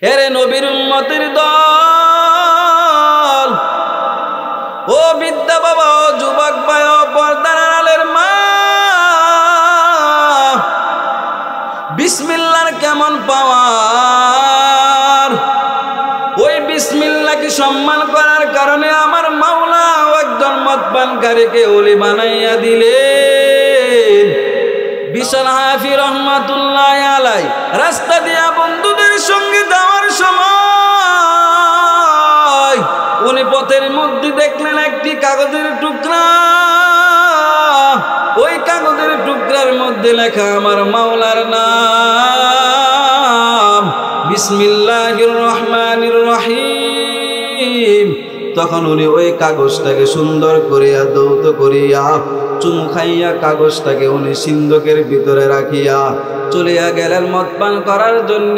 এরে নবীর উম্মতের দল, ও বিদ্যা বাবা, ও যুবক ভাই, ও পর্দার আড়ালের মা, বিসমিল্লাহর কেমন পাওয়ার। ওই বিসমিল্লাহকে সম্মান করার কারণে আমার মাওলা একজন মদপানকারীকে ওলি বানাইয়া দিলেন। বিশাল হাফি রহমাতুল্লাহ আলাই রাস্তা দিয়া বন্ধুদের সঙ্গে যাওয়ার সময় উনি পথের মধ্যে দেখলেন একটি কাগজের টুকরা। ওই কাগজের টুকরার মধ্যে লেখা আমার মাওলার নাম, বিসমিল্লাহির রহমানির রহিম। তখন উনি ওই কাগজটাকে সুন্দর করিয়া দৌত করিয়া চুমু খাইয়া কাগজটাকে উনি সিন্ধুকের ভিতরে রাখিয়া চলিয়া গেলেন মদ পান করার জন্য।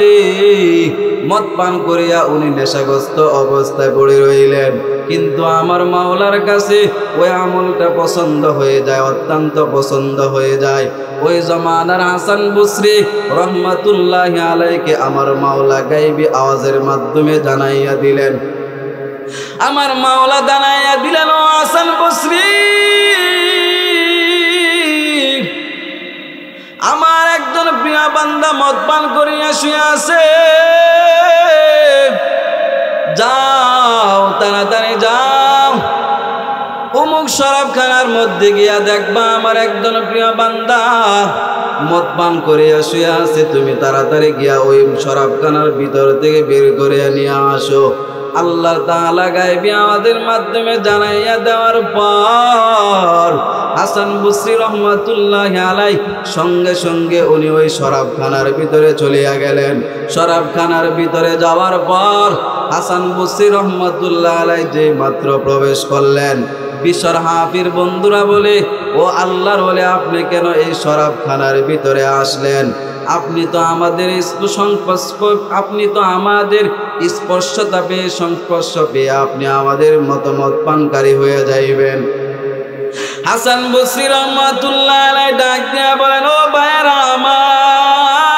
মদ পান করিয়া উনি নেশাগ্রস্ত অবস্থায় পড়ে রইলেন। কিন্তু আমার মাওলার কাছে ওই আমলটা পছন্দ হয়ে যায়, অত্যন্ত পছন্দ হয়ে যায়। ওই জমানার হাসান বসরি রহমাতুল্লাহ আলাইকে আমার মাওলা গায়বী আওয়াজের মাধ্যমে জানাইয়া দিলেন। আমার মাওলা জানাইয়া দিলেন, ও হাসান বসরি, আমার একজন প্রিয় বান্দা মদ পান করিয়া শুয়ে আছে। যাও, তাড়াতাড়ি যাও, অমুক শরাবখানার মধ্যে গিয়া দেখবা আমার একজন প্রিয় বান্দা মদ পান করিয়া শুয়ে আছে। তুমি তাড়াতাড়ি গিয়া ওই শরাবখানার ভিতর থেকে বের করে নিয়ে আসো। আল্লাহ তাআলা গায়বী আওয়াজের মাধ্যমে জানাইয়া দেওয়ার পর হাসান বসরি রহমাতুল্লাহ আলাই সঙ্গে সঙ্গে উনি ওই শরাবখানার ভিতরে চলিয়া গেলেন। শরাবখানার ভিতরে যাওয়ার পর হাসান বসরি রহমাতুল্লাহ আলাই যে মাত্র প্রবেশ করলেন, বিশর হাফির বন্ধুরা বলে, ও আল্লাহর বলে, আপনি কেন এই শরাবখানার ভিতরে আসলেন? আপনি তো আমাদের স্পর্শতা পেয়ে, সংস্পর্শ পেয়ে আপনি আমাদের মতামত পানকারী হয়ে যাইবেন। হাসান বসরি রহমাতুল্লাহ আলাইহি ডাক দিয়া বলেন, ও ভাইরা আমার,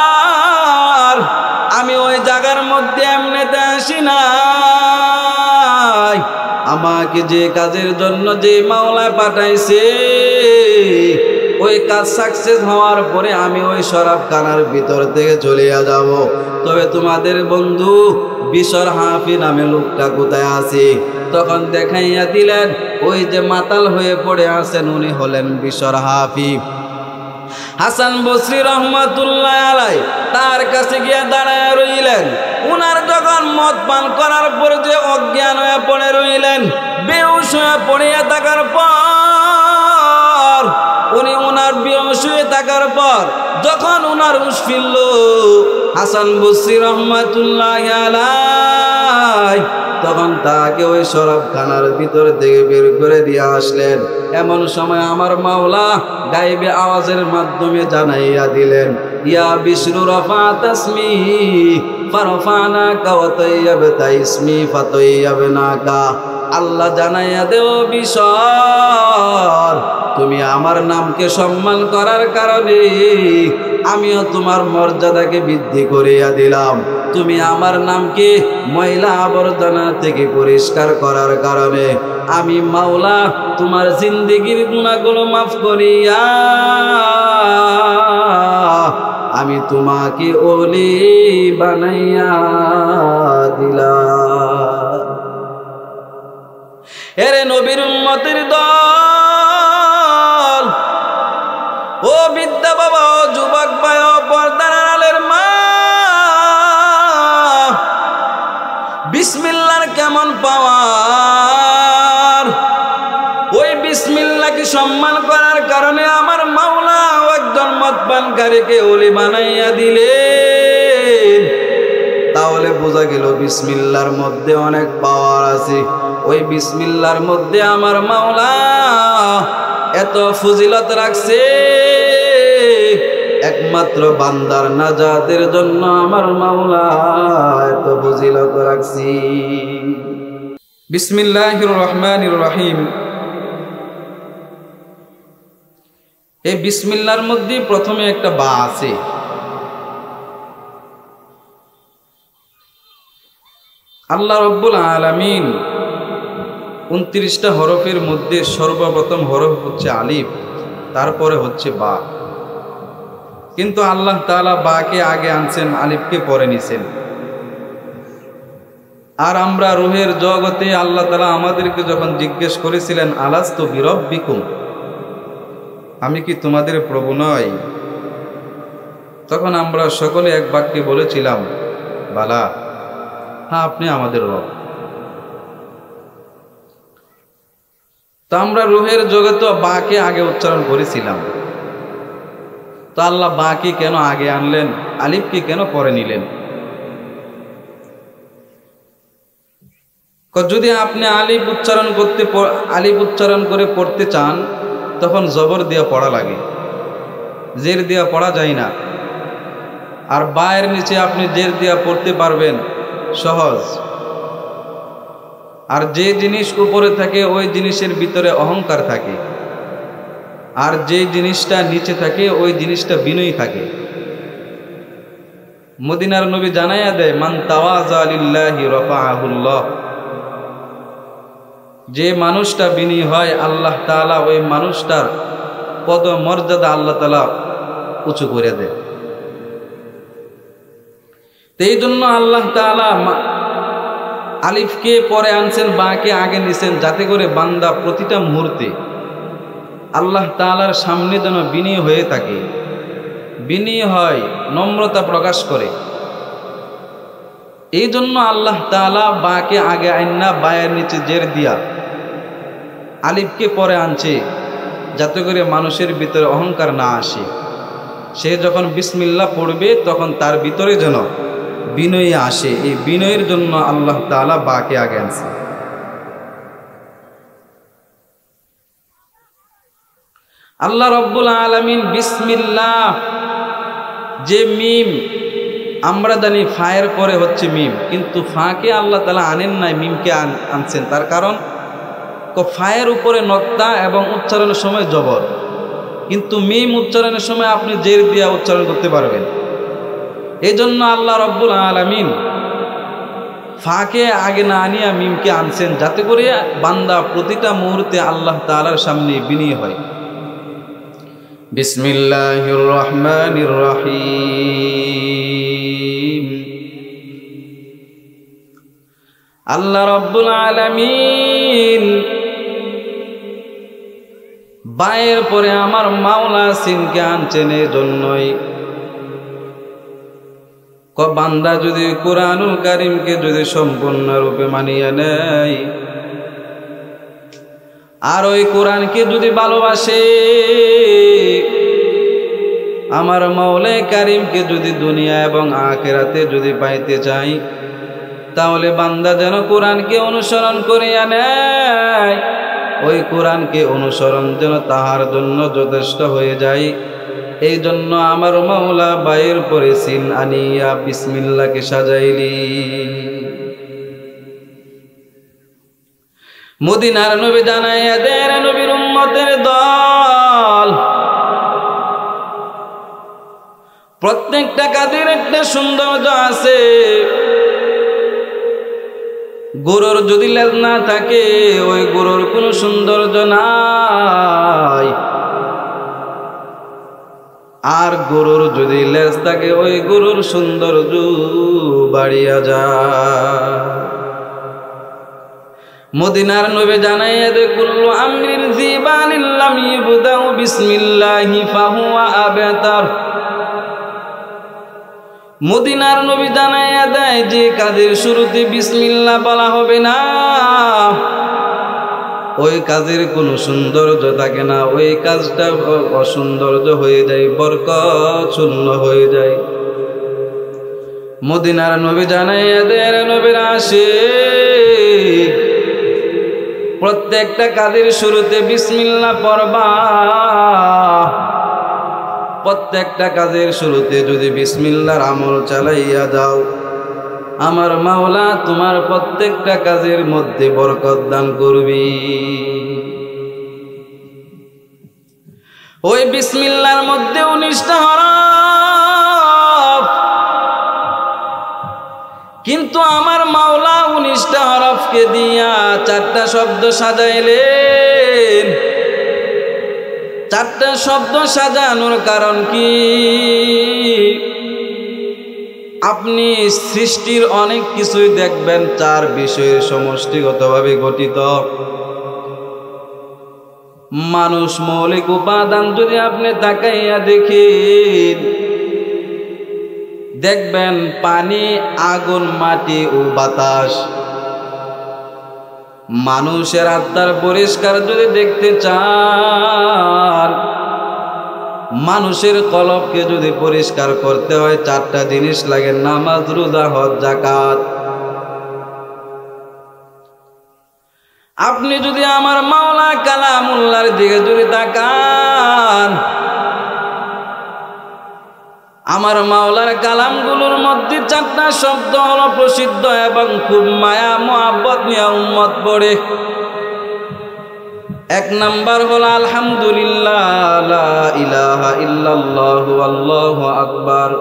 আমি ওই জায়গার মধ্যে এমনিতে আসি নাই। আমাকে যে কাজের জন্য যে মাওলা পাঠাইছে, ওই কাজ সাকসেস হওয়ার পরে আমি ওই শরাবখানার ভিতর থেকে চলিয়া যাব। তবে তোমাদের বন্ধু বিশর হাফি নামে লোকটা কোথায় আছে? তখন দেখাইয়া দিলেন, ওই যে মাতাল হয়ে পড়ে আছেন উনি হলেন বিশর হাফি। হাসান বসরি রহমাতুল্লাহ আলাইহি তার কাছে গিয়া দাঁড়ায় রইলেন। উনার যখন মদ পান করার পরে যে অজ্ঞান হয়ে পড়ে রইলেন, বেহুশ হয়ে পড়িয়া থাকার পর উনি উনার বেহুশ হয়ে থাকার পর যখন উনার হুঁশ ফিরল, হাসান বসরি রহমাতুল্লাহ আলাইহি তখন তাকে ওই শরাবখানার ভিতর থেকে বের করে দিয়ে আসলেন। এমন সময় আমার মাওলা গায়বী আওয়াজের মাধ্যমে জানাইয়া দিলেন, ইয়া বিশরু রাফাত ইসমি ফারফানাকা ওয়া তাইয়াবতা ইসমি ফাতাইয়াবনাকা। আল্লাহ জানাইয়া দেও বিশর, তুমি আমার নামকে সম্মান করার কারণে আমিও তোমার মর্যাদাকে বৃদ্ধি করিয়া দিলাম। তুমি আমার নামকে ময়লা আবর্জনা থেকে পরিষ্কার করার কারণে আমি মাওলা তোমার জিন্দেগির গুনাহগুলো মাফ করিয়া আমি তোমাকে ওলি বানাইয়া দিলাম। এরে নবীর উম্মতের দল, ও বিদ্যা বাবা, ও যুবক ভাই, ও পর্দার আড়ালের মা, বিসমিল্লাহর কেমন পাওয়ার। ওই বিসমিল্লাহকে সম্মান করার কারণে আমার মাওলা একজন মদপানকারীকে ওলি বানাইয়া দিলেন। তাহলে বোঝা গেল বিসমিল্লাহর মধ্যে অনেক পাওয়ার আছে। ওই বিসমিল্লাহর মধ্যে আমার মাওলা এত ফজিলত রাখছে, একমাত্র বান্দার নাজাতের জন্য আমার মাওলা এত ফজিলত রাখছি। বিসমিল্লাহির রহমানির রহিম। এই বিসমিল্লাহর মধ্যে প্রথমে একটা বা আছে। আল্লাহ রব্বুল আলামিন 29টা হরফের মধ্যে সর্বপ্রথম হরফ হচ্ছে আলিফ, তারপরে হচ্ছে বা। কিন্তু আল্লাহ তাআলা বাকে আগে আনছেন, আলিফকে পরে নিছেন। আর আমরা রূহের জগতে আল্লাহ তাআলা আমাদেরকে যখন জিজ্ঞেস করেছিলেন আলাস্তু বিরব্বিকুম, আমি কি তোমাদের প্রভু নই, তখন আমরা সকলে এক বাক্যে বলেছিলাম বালা, হ্যাঁ আপনি আমাদের রব। তো আমরা রূহের জগতে বাকে আগে উচ্চারণ করেছিলাম, তো আল্লাহ বাকে কেন আগে আনলেন, আলিফকে কেন পরে নিলেন? যদি আপনি আলিফ উচ্চারণ করে পড়তে চান তখন জবর দিয়া পড়া লাগে, জের দিয়া পড়া যায় না। আর বায়ের নিচে আপনি জের দিয়া পড়তে পারবেন, সহজ। আর যে জিনিস উপরে থাকে ওই জিনিসের ভিতরে অহংকার থাকে, আর যে জিনিসটা নিচে থাকে ওই জিনিসটা বিনয়ী থাকে। মদিনার নবী জানাইয়া দেয় মান তাওয়াযা লিল্লাহি রাফাআহুল্লাহ, যে মানুষটা বিনয়ী হয় আল্লাহ তাআলা ওই মানুষটার পদ মর্যাদা আল্লাহ তাআলা উঁচু করে দেয়। এই জন্য আল্লাহ তাআলা আলিফকে পরে আনছেন, বাকে আগে নিছেন, যাতে করে বান্দা প্রতিটা মুহূর্তে আল্লাহ তাআলার সামনে যেন বিনয়ী হয়ে থাকে, বিনয়ী হয়, নম্রতা প্রকাশ করে। এই জন্য আল্লাহ তাআলা বাকে আগে আইনা বায়ের নিচে জের দিয়া আলিফকে পরে আনছে, যাতে করে মানুষের ভিতরে অহংকার না আসে। সে যখন বিসমিল্লাহ পড়বে তখন তার ভিতরে যেন বিনয়ী আসে। এই বিনয়ের জন্য আল্লাহ তাআলা বাকে আগে আনছে। আল্লাহ রব্বুল আলামিন বিসমিল্লাহ, যে মিম আমরা জানি ফায়ের পরে হচ্ছে মিম, কিন্তু ফাকে আল্লাহ তাআলা আনেন নাই, মিমকে আনছেন। তার কারণ ফায়ের উপরে নক্তা এবং উচ্চারণের সময় জবর, কিন্তু মিম উচ্চারণের সময় আপনি জের দিয়া উচ্চারণ করতে পারবেন। এই জন্য আল্লাহ রব্বুল আলামিন ফাকে আগে না আনিয়া মিমকে আনছেন, যাতে করে বান্দা প্রতিটা মুহূর্তে আল্লাহ তাআলার সামনে বিনয়ী হয়। বিসমিল্লাহির রহমানির রহিম। আল্লাহ রব্বুল আলামিন বায়ের পরে আমার মাওলা সিনকে আনছেন। এই জন্যই বান্দা যদি কুরআনুল কারীমকে যদি সম্পূর্ণরূপে মানিয়ে নেয় আর ওই কোরআনকে যদি ভালোবাসে, আমার মাওলা কারীমকে যদি দুনিয়া এবং আখিরাতে যদি পাইতে চাই, তাহলে বান্দা যেন কোরআনকে অনুসরণ করিয়া নেয়। ওই কোরআনকে অনুসরণ যেন তাহার জন্য যথেষ্ট হয়ে যায়। এই জন্য আমার মাওলা বায়ের পরে সিন আনিয়া বিসমিল্লাহকে সাজাইলি। মদিনার নবী জানাইয়া দেন, নবীর উম্মতের দল, প্রত্যেকটা কাজের একটা সৌন্দর্য আছে। গরুর যদি লেজ না থাকে ওই গরুর কোনো সৌন্দর্য নাই, আর গরুর যদি লেজ থাকে ওই গরুর সৌন্দর্য বাড়িয়া যায়। মদিনার নবী জানাইয়া দে কুল্লু আমরিন জিবালিন লাম ইবদাউ বিসমিল্লাহি ফাহুয়া আবতার। মদিনার নবী জানাইয়া দেয়, যে কাজের শুরুতে বিসমিল্লাহ বলা হবে না ওই কাজের কোনো সৌন্দর্য থাকে না, ওই কাজটা অসৌন্দর্য হয়ে যায়, বরকত শূন্য হয়ে যায়। মদিনার নবী জানাইয়া দেয়, নবীর আশিক, প্রত্যেকটা কাজের শুরুতে বিসমিল্লাহ পড়বা। প্রত্যেকটা কাজের শুরুতে যদি বিসমিল্লাহর আমল চালাইয়া দাও, আমার মাওলা তোমার প্রত্যেকটা কাজের মধ্যে বরকত দান করবি। ওই বিসমিল্লাহর মধ্যে 19টা হরফ, কিন্তু আমার মাওলা 19টা হরফকে দিয়া 4টা শব্দ সাজাইলেন। 4টা শব্দ সাজানোর কারণ কি? আপনি সৃষ্টির অনেক কিছুই দেখবেন 4 বিষয়ের সমষ্টিগতভাবে গঠিত। মানুষ মৌলিক উপাদান যদি আপনি তাকাইয়া দেখেন, দেখবেন পানি, আগুন, মাটি ও বাতাস। মানুষের আত্মার পরিষ্কার যদি দেখতে চান, মানুষের কলবকে যদি পরিষ্কার করতে হয় 4টা জিনিস লাগে, নামাজ, রোজা, হজ, যাকাত। আপনি যদি আমার মাওলা কালামুল্লাহর দিকে যদি তাকান, আমার মাওলার কালামগুলোর মধ্যে 4টা শব্দ হলো প্রসিদ্ধ এবং খুব মায়া মোহাব্বত নিয়ে উম্মত পড়ে। 1 নাম্বার হলো আলহামদুলিল্লাহ, লা ইলাহা ইল্লাল্লাহু আল্লাহু আকবার,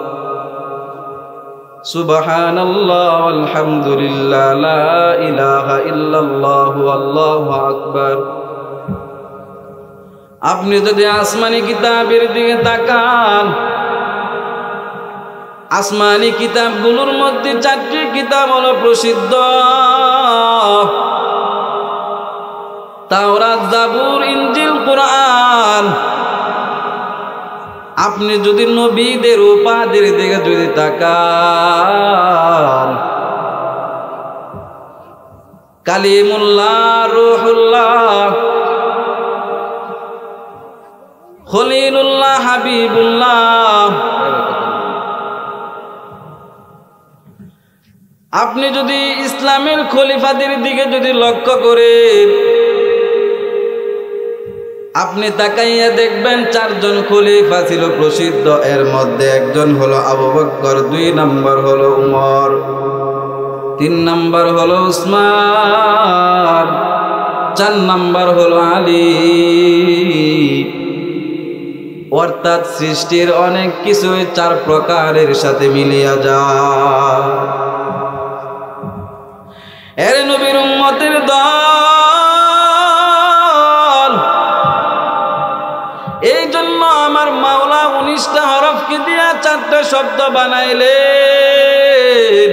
সুবহানাল্লাহ আলহামদুলিল্লাহ, লা ইলাহা ইল্লাল্লাহু আল্লাহু আকবার। আপনি যদি আসমানি কিতাবের দিকে তাকান, আসমানি কিতাবগুলোর মধ্যে 4টি কিতাব হলো প্রসিদ্ধ, তাওরাত, জাবুর, ইনজিল, কুরআন। আপনি যদি নবীদের উপাধির দিকে যদি তাকান, কালিমুল্লাহ, রূহুল্লাহ, খলিলুল্লাহ, হাবিবুল্লাহ। আপনি যদি ইসলামের খলিফাদের দিকে যদি লক্ষ্য করেন, আপনি তাকাইয়া দেখবেন 4 জন খলিফা ছিল প্রসিদ্ধ। এর মধ্যে একজন হলো আবু বকর, 2 নম্বর হলো উমর, 3 নম্বর হলো উসমান, 4 নম্বর হলো আলী। অর্থাৎ সৃষ্টির অনেক কিছু 4 প্রকারের সাথে মিলিয়া যায়। এর নবীর উম্মতের দল। এই জন্য আমার মাওলা 19টা হরফকে দিয়া 4টা শব্দ বানাইলেন।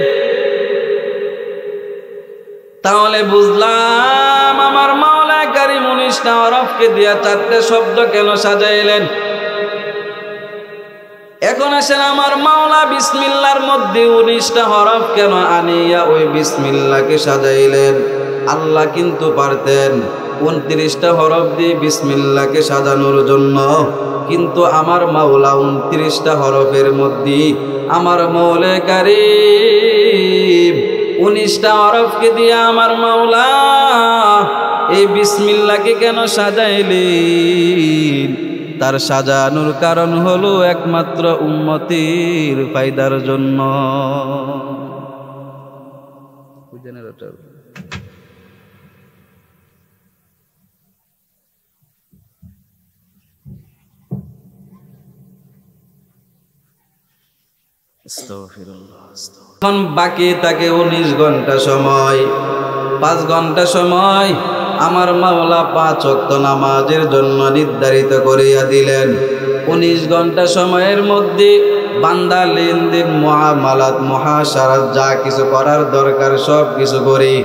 তাহলে বুঝলাম আমার মাওলা কারীম 19টা হরফকে দিয়া 4টা শব্দ কেন সাজাইলেন। এখন আসেন আমার মাওলা বিসমিল্লাহর মধ্যে 19টা হরফ কেন আনিয়া ওই বিসমিল্লাহকে সাজাইলেন। আল্লাহ কিন্তু পারতেন 29টা হরফ দিয়ে বিসমিল্লাহকে সাজানোর জন্য, কিন্তু আমার মাওলা 29টা হরফের মধ্যে আমার মাওলা কারীম 19টা হরফকে দিয়ে আমার মাওলা এই বিসমিল্লাহকে কেন সাজাইলেন। তার সাজানোর কারণ হলো একমাত্র উম্মতের ফায়দার জন্য। এখন বাকি থাকে 19 ঘন্টা সময়। 5 ঘন্টা সময় আমার মাওলা 5 ওয়াক্ত নামাজের জন্য নির্ধারিত করিয়া দিলেন। 19 ঘন্টা সময়ের মধ্যে বান্দা লেনদেন, মুআমালাত, মুহাসারাত যা কিছু করার দরকার সব কিছু করি।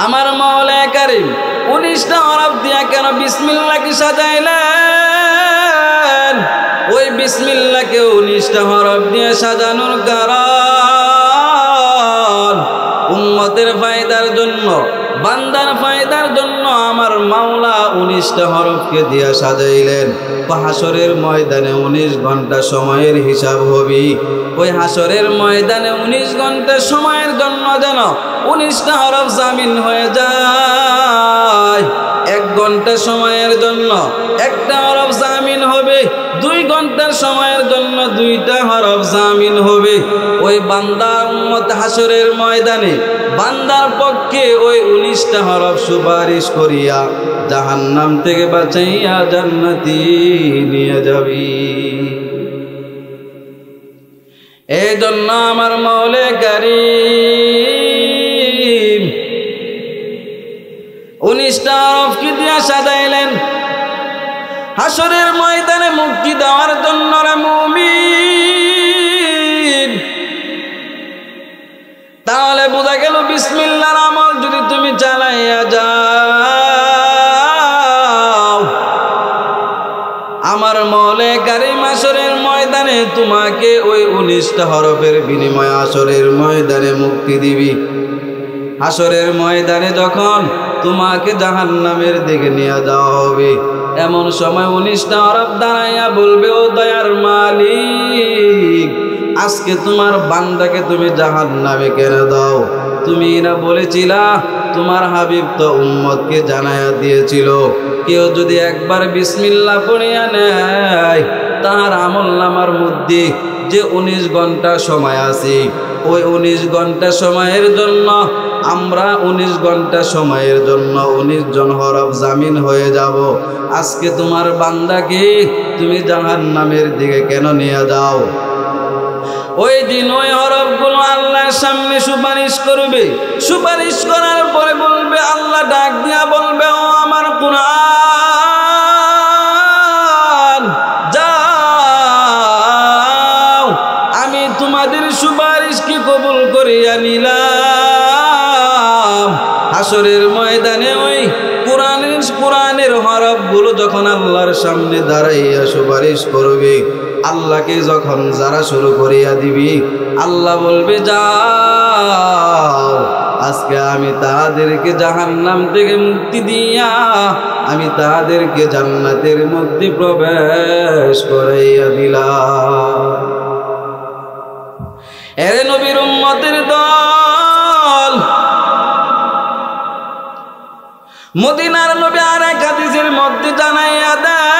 আমার মাওলা কারীম 19টা হরফ দিয়া কেন বিসমিল্লাহকে সাজাইলেন। ওই বিসমিল্লাহকে 19টা হরফ দিয়ে সাজানোর কারণ উম্মতের ফায়দার জন্য, বান্দার ফায়দার জন্য আমার মাওলা 19টা হরফকে দিয়া সাজাইলেন। হাসরের ময়দানে 19 ঘন্টা সময়ের হিসাব হবে। ওই হাসরের ময়দানে 19 ঘন্টা সময়ের জন্য যেন 19টা হরফ জামিন হয়ে যায়। 1 ঘন্টা সময়ের জন্য 1টা হরফ জামিন হবে, 2 ঘন্টার সময়ের জন্য 2টা হরফ জামিন হবে। ওই বান্দা উম্মত হাসরের ময়দানে বান্দার পক্ষে ওই 19টা হরফ সুপারিশ করিয়া জাহান্নাম থেকে বাঁচাইয়া জান্নাতি নিয়ে যাবি। এই জন্য আমার মৌলে কারীম 19টা হরফকে দিয়া সাজাইলেন হাসরের ময়দানে মুক্তি দেওয়ার জন্য। রে মুমিন, তাহলে বোঝা গেল বিসমিল্লাহর আমল যদি তুমি চালাইয়া যাও, আমার মৌলে কারীম হাসরের ময়দানে তোমাকে ওই 19টা হরফের বিনিময়ে হাসরের ময়দানে মুক্তি দিবি। হাসরের ময়দানে যখন তোমাকে জাহান্নামের দিকে নিয়ে যাওয়া হবে, এমন সময় 19টা হরফ দাঁড়াইয়া বলবে, ও দয়ার মালিক, আজকে তোমার বান্দাকে তুমি জাহান্নামে কেন দাও? তুমি না বলেছিলা তোমার হাবিব তো উম্মতকে জানাইয়া দিয়েছিল, কেউ যদি একবার বিসমিল্লাহ পড়িয়া নেয় তার আমলনামার মধ্যে যে 19 ঘন্টা সময় আছে, ওই 19 ঘন্টা সময়ের জন্য আমরা 19 ঘন্টা সময়ের জন্য 19 জন হরফ জামিন হয়ে যাব। আজকে তোমার বান্দাকে তুমি জাহান্নামের দিকে কেন নিয়ে যাও? ওই দিন ওই হরফগুলো আল্লাহর সামনে সুপারিশ করবে। সুপারিশ করার পরে বলবে, আল্লাহ ডাক দিয়া বলবে, ও আমার কুরআন, যাও, আমি তোমাদের সুপারিশকে কবুল করিয়া নিলাম। হাসরের ময়দানে ওই কোরআনের হরফগুলো যখন আল্লাহর সামনে দাঁড়াইয়া সুপারিশ করবে, আল্লাহকে যখন যারা শুরু করিয়া দিবি, আল্লাহ বলবে, যাও, আজকে আমি তাদেরকে জাহান্নাম থেকে মুক্তি দিয়া আমি তাদেরকে জান্নাতের মধ্যে প্রবেশ করাইয়া দিলাম। এরে নবীর উম্মতের দল, মদিনার নবী আর এক হাদিসের মধ্যে জানাইয়া দেয়,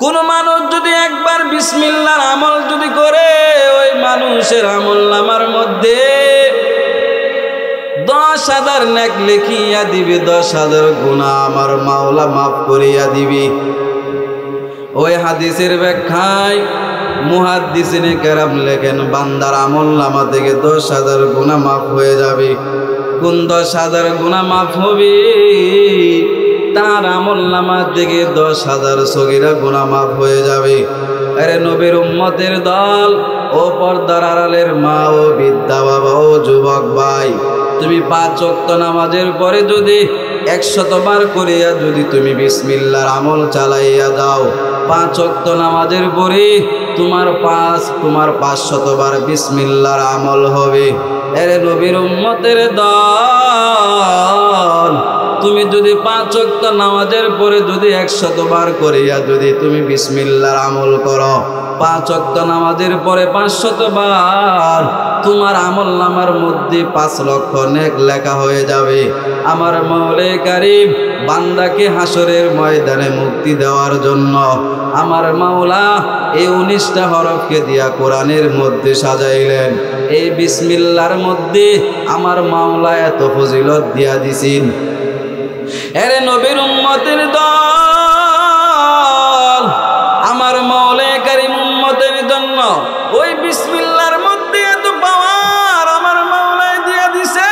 কোন মানুষ যদি একবার বিসমিল্লাহর আমল যদি করে, ওই মানুষের আমলনামার মধ্যে 10,000 নেক লিখিয়া দিবে, 10,000 গুনাহ আমার মাওলা মাফ করিয়া দিবি। ওই হাদিসের ব্যাখ্যায় মুহাদ্দিসিনে কেরাম লেখেন, বান্দার আমলনামা থেকে 10,000 গুনাহ মাফ হয়ে যাবে। কোন 10,000 গুনাহ মাফ হবে? তার আমলনামা থেকে 10,000 সগীরা গুনাহ মাফ হয়ে যাবে। আরে নবীর উম্মতের দল, ও পর্দার আড়ালের মা, ও বিদ্যা বাবা, ও যুবক ভাই, তুমি 5 ওয়াক্ত নামাজের পরে যদি 100 বার করিয়া যদি তুমি বিসমিল্লাহর আমল চালাইয়া দাও, 5 ওয়াক্ত নামাজের পরে তোমার 500 বার বিসমিল্লাহর আমল হবে। এরে নবীর উম্মতের দল, তুমি যদি 5 ওয়াক্ত নামাজের পরে যদি 100 বার করিয়া যদি তুমি বিসমিল্লাহর আমল করো, 5 ওয়াক্ত নামাজের পরে 500 বার, তোমার আমলনামার মধ্যে 5 লক্ষ নেক লেখা হয়ে যাবে। আমার মৌলে কারীম বান্দাকে হাসরের ময়দানে মুক্তি দেওয়ার জন্য আমার মাওলা এই 19টা হরফকে দিয়া কোরআনের মধ্যে সাজাইলেন। এই বিসমিল্লাহর মধ্যে আমার মাওলা এত ফজিলত দিয়া দিছেন। এরে নবীর উম্মতের দল, আমার মৌলে কারীম উম্মতের জন্য ওই বিসমিল্লাহর মধ্যে এত পাওয়ার আমার মাওলা দিয়া দিছে।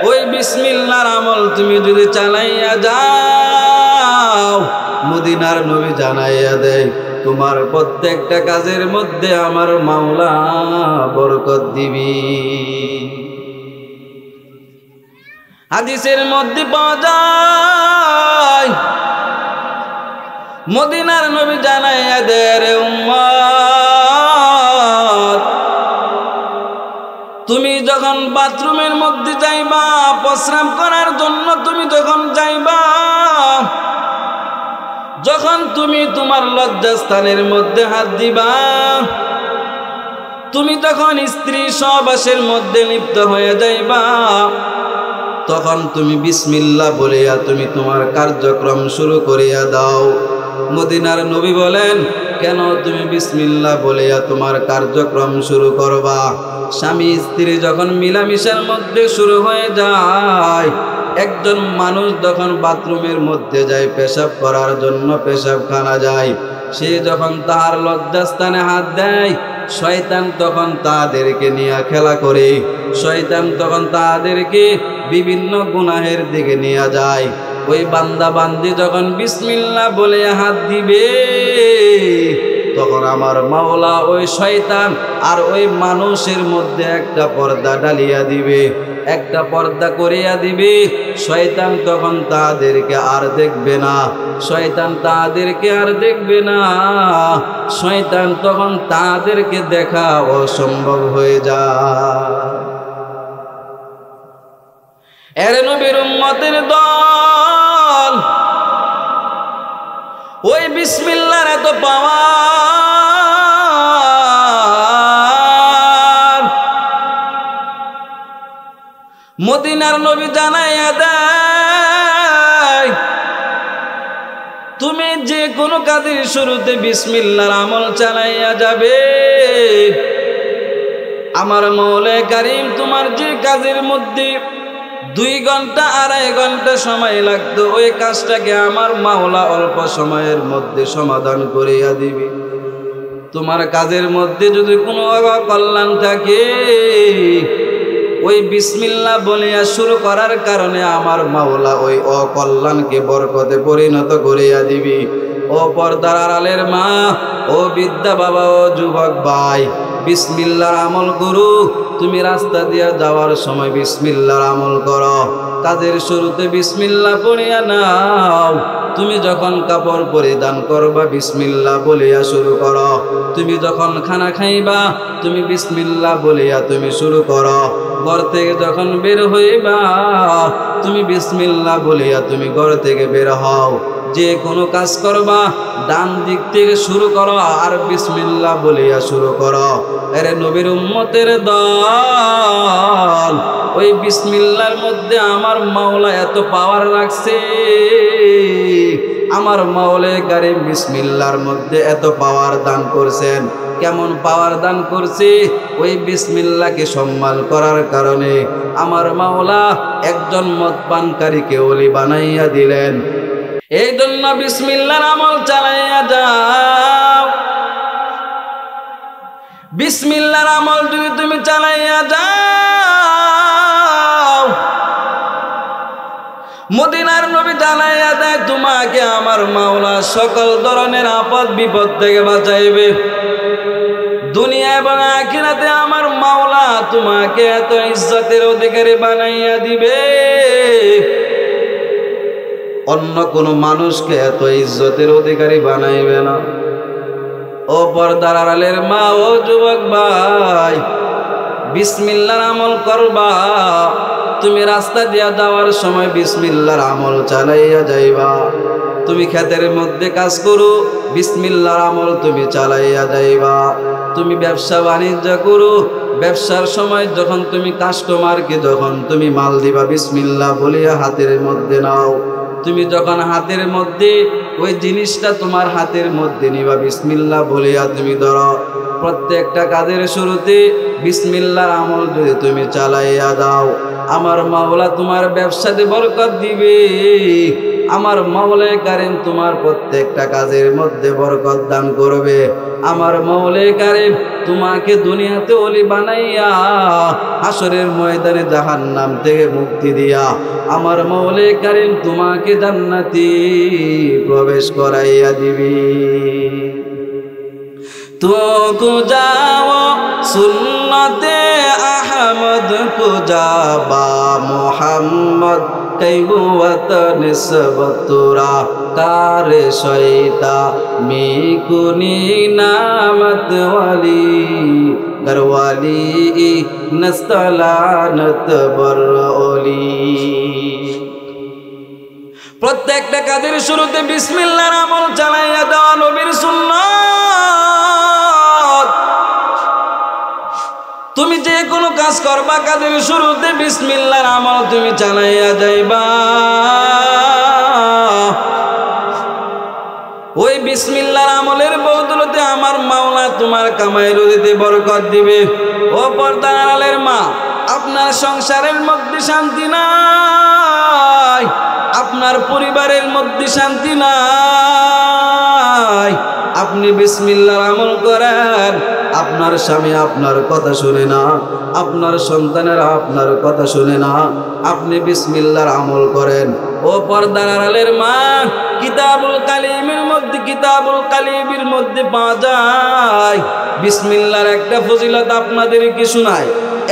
ওই বিসমিল্লাহর আমল তুমি যদি চালাইয়া যাও, মদিনার নবী জানাইয়া দেয়, তোমার প্রত্যেকটা কাজের মধ্যে আমার মাওলা বরকত দিবি। হাদিসের মধ্যে পাওয়া যায়, মদিনার নবী জানাইয়া দেয়, রে উম্মত, তুমি যখন বাথরুমের মধ্যে যাইবা, প্রস্রাব করার জন্য তুমি যখন যাইবা, যখন তুমি তোমার লজ্জাস্থানের মধ্যে হাত দিবা, তুমি তখন স্ত্রী সহবাসের মধ্যে লিপ্ত হয়ে যাইবা, তখন তুমি বিসমিল্লাহ বলিয়া তুমি তোমার কার্যক্রম শুরু করিয়া দাও। মদিনার নবী বলেন, কেন তুমি বিসমিল্লাহ বলিয়া তোমার কার্যক্রম শুরু করবা? স্বামী স্ত্রী যখন মিলামিশার মধ্যে শুরু হয়ে যায়, একজন মানুষ যখন বাথরুমের মধ্যে যায় পেশাব করার জন্য, পেশাবখানা যায়, সে যখন তার লজ্জাস্থানে হাত দেয়, শয়তান তখন তাদেরকে নিয়ে খেলা করে, শয়তান তখন তাদেরকে বিভিন্ন গুনাহের দিকে নিয়ে যায়। ওই বান্দা বান্দি যখন বিসমিল্লাহ বলে হাত দিবে, তখন আমার মাওলা ওই শয়তান আর ওই মানুষের মধ্যে একটা পর্দা ডালিয়া দিবে, একটা পর্দা করিয়া দিবে। শয়তান তখন তাদেরকে আর দেখবে না, শয়তান তাদেরকে আর দেখবে না, শয়তান তখন তাদেরকে দেখা অসম্ভব হয়ে যায়। এর নবীর উম্মতের দল, ওই বিসমিল্লাহর এত পাওয়ার, মদিনার নবী জানাইয়া দেয়, তুমি যে কোনো কাজের শুরুতে বিসমিল্লাহর আমল চালাইয়া যাবে, আমার মৌলা কারীম তোমার যে কাজের মধ্যে 2 ঘন্টা 2.5 ঘন্টা সময় লাগতো, ওই কাজটাকে আমার মাওলা অল্প সময়ের মধ্যে সমাধান করিয়া দিবে। তোমার কাজের মধ্যে যদি কোনো অকল্যাণ থাকে, ওই বিসমিল্লাহ বলিয়া শুরু করার কারণে আমার মাওলা ওই অকল্যাণকে বরকতে পরিণত করিয়া দিবি। ও পর্দার আড়ালের মা, ও বিদ্যা বাবা, ও যুবক ভাই, বিসমিল্লাহর আমল করু। তুমি রাস্তা দিয়া যাওয়ার সময় বিসমিল্লাহর আমল করো, কাজের শুরুতে বিসমিল্লাহ পড়িয়া নাও। তুমি যখন কাপড় পরিধান করবা বিসমিল্লাহ বলিয়া শুরু করো, তুমি যখন খানা খাইবা তুমি বিসমিল্লাহ বলিয়া তুমি শুরু করো, ঘর থেকে যখন বের হইবা তুমি বিসমিল্লাহ বলিয়া তুমি ঘর থেকে বের হও। যে কোনো কাজ করবা ডান দিক থেকে শুরু করো আর বিসমিল্লাহ বলিয়া শুরু করো। আরে নবীর উম্মতের দল, ওই বিসমিল্লাহর মধ্যে আমার মাওলা এত পাওয়ার রাখছে, আমার মাওলা কারীম বিসমিল্লাহর মধ্যে এত পাওয়ার দান করছেন। কেমন পাওয়ার দান করছে? ওই বিসমিল্লাহকে সম্মান করার কারণে আমার মাওলা একজন মদ পানকারীকে ওলি বানাইয়া দিলেন। এই জন্য বিসমিল্লাহর আমল চালাইয়া যাও। বিসমিল্লাহর আমল যদি তুমি চালাইয়া যাও, মদিনার নবী জানাইয়া দেয় তোমাকে আমার মাওলা সকল ধরনের আপদ বিপদ থেকে বাঁচাইবে। দুনিয়া এবং আখিরাতে আমার মাওলা তোমাকে এত ইজ্জতের অধিকারী বানাইয়া দিবে, অন্য কোনো মানুষকে এত ইজ্জতের অধিকারী বানাইবে না। ও পর্দার আড়ালের মা, ও যুবক ভাই, বিসমিল্লাহর আমল করবা। তুমি রাস্তা দিয়া যাওয়ার সময় বিসমিল্লাহর আমল চালাইয়া যাইবা। তুমি ক্ষেতের মধ্যে কাজ করো, বিসমিল্লাহর আমল তুমি চালাইয়া যাইবা। তুমি ব্যবসা বাণিজ্য করো, ব্যবসার সময় যখন তুমি কাস্টমারকে যখন তুমি মাল দিবা বিসমিল্লাহ বলিয়া হাতের মধ্যে নাও। তুমি যখন হাতের মধ্যে ওই জিনিসটা তোমার হাতের মধ্যে নিবা বিসমিল্লাহ বলিয়া তুমি ধরো। প্রত্যেকটা কাজের শুরুতে বিসমিল্লাহর আমল যদি তুমি চালাইয়া দাও, আমার মাওলা তোমার ব্যবসাতে বরকত দিবে। আমার মাওলা কারীম তোমার প্রত্যেকটা কাজের মধ্যে বরকত দান করবে। আমার মাওলা কারীম তোমাকে দুনিয়াতে ওলি বানাইয়া হাসরের ময়দানে জাহান্নাম থেকে মুক্তি দিয়া আমার মাওলা কারীম তোমাকে জান্নাতে প্রবেশ করাইয়া দিবি। তো যাও সুন্নতে আহমদ কো যাবা মোহাম্মদ কৈবত নিসবতুরা কার শৈতা মিকুনি নামত ওয়ালি গরওয়ালি নস্তলানত বরওলি। প্রত্যেকটা কাজের শুরুতে বিসমিল্লাহর আমল চালাইয়া দেওয়া নবীর সুন্নাত। তুমি যে কোনো কাজ করবা কাজের শুরুতে বিসমিল্লাহর আমল তুমি চালাইয়া যাইবা। ওই বিসমিল্লাহর আমলের বদৌলতে আমার মাওলা তোমার কামাই রুজিতে বরকত দিবে। ও পর্দার আড়ালের মা, আপনার সংসারের মধ্যে শান্তি নাই, আপনার পরিবারের মধ্যে শান্তি নাই, আপনি বিসমিল্লাহর আমল করেন, আপনার স্বামী আপনার কথা শুনে না, আপনার সন্তানেরা আপনার কথা শুনে না, আপনি বিসমিল্লাহর আমল করেন। ও পর্দার আড়ালের মা, কিতাবুল কালিমের মধ্যে পাওয়া যায় বিসমিল্লাহর একটা ফজিলত আপনাদেরকে শোনায়।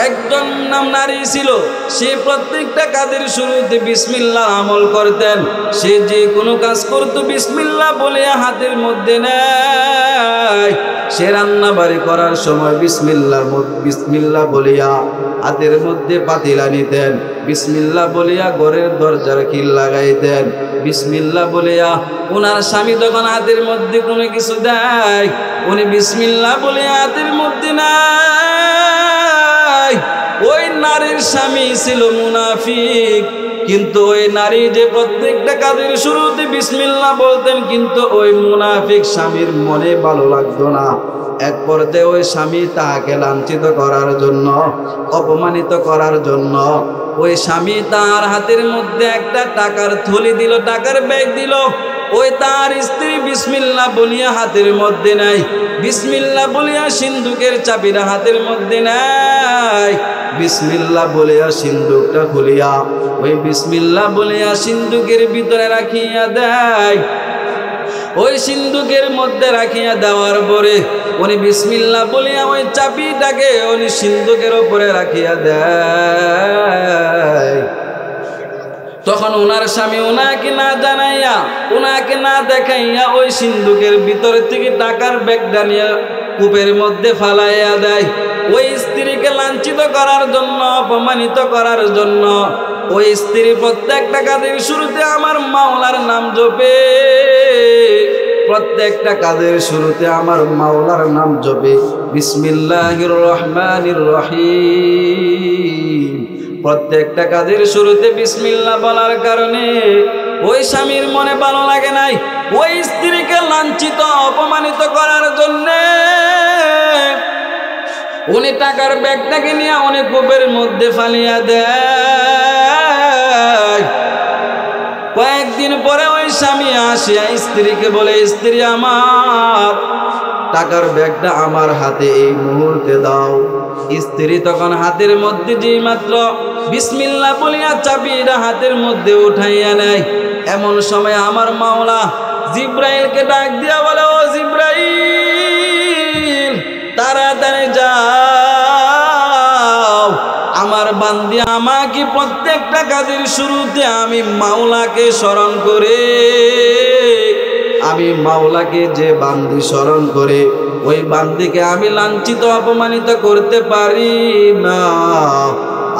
একজন নারী ছিল, সে প্রত্যেকটা কাজের শুরুতে বিসমিল্লাহ আমল করতেন। সে যে কোনো কাজ করতো বিসমিল্লাহ বলে হাতের মধ্যে নেয়। সে রান্না বাড়ি করার সময় বিসমিল্লাহ বলিয়া হাতের মধ্যে পাতিলা নিতেন, বিসমিল্লাহ বলিয়া ঘরের দরজার খিল লাগাইতেন, বিসমিল্লাহ বলিয়া ওনার স্বামী যখন হাতের মধ্যে কোনো কিছু দেয় উনি বিসমিল্লাহ বলিয়া হাতের মধ্যে নাই। ওই নারীর স্বামী ছিল মুনাফিক, কিন্তু ওই নারী যে প্রত্যেকটা কাজের শুরুতে বিসমিল্লাহ বলতেন, কিন্তু ওই মুনাফিক স্বামীর মনে ভালো লাগতো না। এক পর্যায়ে ওই স্বামী তাহাকে লাঞ্ছিত করার জন্য, অপমানিত করার জন্য ওই স্বামী তার হাতের মধ্যে একটা টাকার থলি দিল, টাকার ব্যাগ দিল। ওই তার স্ত্রী বিসমিল্লাহ বলিয়া হাতের মধ্যে নাই, বিসমিল্লাহ বলিয়া সিন্দুকের চাবিরা হাতের মধ্যে নাই, বিসমিল্লাহ বলিয়া সিন্দুকটা খুলিয়া ওই বিসমিল্লাহ বলিয়া সিন্দুকের ভিতরে রাখিয়া দেয়। ওই সিন্দুকের মধ্যে রাখিয়া দেওয়ার পরে উনি বিসমিল্লাহ বলিয়া ওই চাবিটাকে উনি সিন্দুকের উপরে রাখিয়া দেয়। তখন ওনার স্বামী ওনাকে না জানাইয়া, ওনাকে না দেখাইয়া ওই সিন্দুকের ভিতর থেকে টাকার ব্যাগটা নিয়ে কূপের মধ্যে ফালাইয়া দেয়। ওই স্ত্রীকে লাঞ্ছিত করার জন্য, অপমানিত করার জন্য ওই স্ত্রী প্রত্যেকটা কাজের শুরুতে আমার মাওলার নাম জপে, প্রত্যেকটা কাজের শুরুতে আমার মাওলার নাম জপে, বিসমিল্লাহির রহমানির রহিম। প্রত্যেকটা কাজের শুরুতে বিসমিল্লাহ বলার কারণে ওই স্বামীর মনে ভালো লাগে নাই। ওই স্ত্রীকে লাঞ্ছিত, অপমানিত করার জন্য উনি টাকার ব্যাগটাকে নিয়ে উনি কূপের মধ্যে ফালিয়া দেয়। কয়েকদিন পরে ওই স্বামী আসিয়া স্ত্রীকে বলে, স্ত্রী আমার টাকার ব্যাগটা আমার হাতে এই মুহূর্তে দাও। স্ত্রী তখন হাতের মধ্যে যেই মাত্র বিসমিল্লাহ বলিয়া চাবিটা হাতের মধ্যে উঠাইয়া নেয়, এমন সময় আমার মাওলা জিব্রাইলকে ডাক দিয়া বলে, ও জিব্রাইল তাড়াতাড়ি যাও, আমার বান্দি আমাকে প্রত্যেকটা কাজের শুরুতে আমি মাওলাকে স্মরণ করে, আমি মাওলাকে যে বান্দি স্মরণ করে ওই বান্দিকে আমি লাঞ্ছিত, অপমানিত করতে পারি না।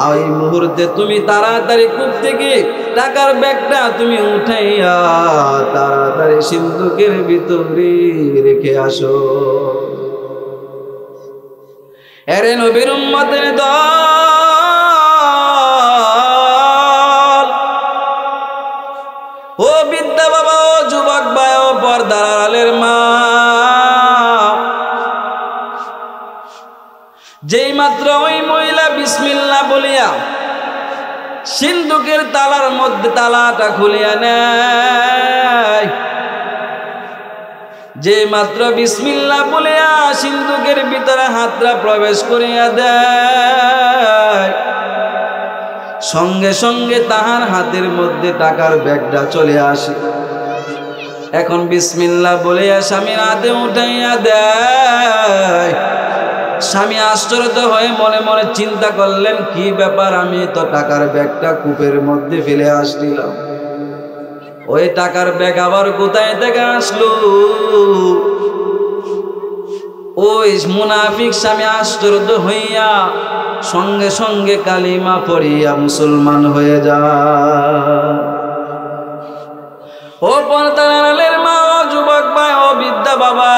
এই মুহূর্তে তুমি তাড়াতাড়ি কূপ থেকে টাকার ব্যাগটা তুমি উঠাইয়া তাড়াতাড়ি সিন্ধুকের ভিতরে রেখে আসো। এরে নবীর উম্মতের দল, ও বিদ্যা বাবা, ও যুবক ভাই, ও পর্দার আড়ালের মা, যেই মাত্র ওই মহিলা বিসমিল্লাহ বলিয়া সিন্ধুকের তালার মধ্যে তালাটা খুলিয়া নেয়, যে মাত্র বিসমিল্লাহ বলিয়া সিন্ধুকের ভিতরে হাতটা প্রবেশ করিয়া দেয়, সঙ্গে সঙ্গে তাহার হাতের মধ্যে টাকার ব্যাগটা চলে আসে। এখন বিসমিল্লাহ বলিয়া স্বামীর হাতে উঠাইয়া দেয়। স্বামী আশ্চর্য হয়ে মনে মনে চিন্তা করলেন, কি ব্যাপার, আমি তো টাকার ব্যাগটা কূপের মধ্যে ফেলে আসছিলাম, ওই টাকার ব্যাগ আবার কোথায় থেকে আসলো? ওই মুনাফিক স্বামী আশ্চর্য হইয়া সঙ্গে সঙ্গে কালিমা পড়িয়া মুসলমান হয়ে যায়। ও পর্দার আড়ালের মা, ও যুবক ভাই, ও বিদ্যা বাবা,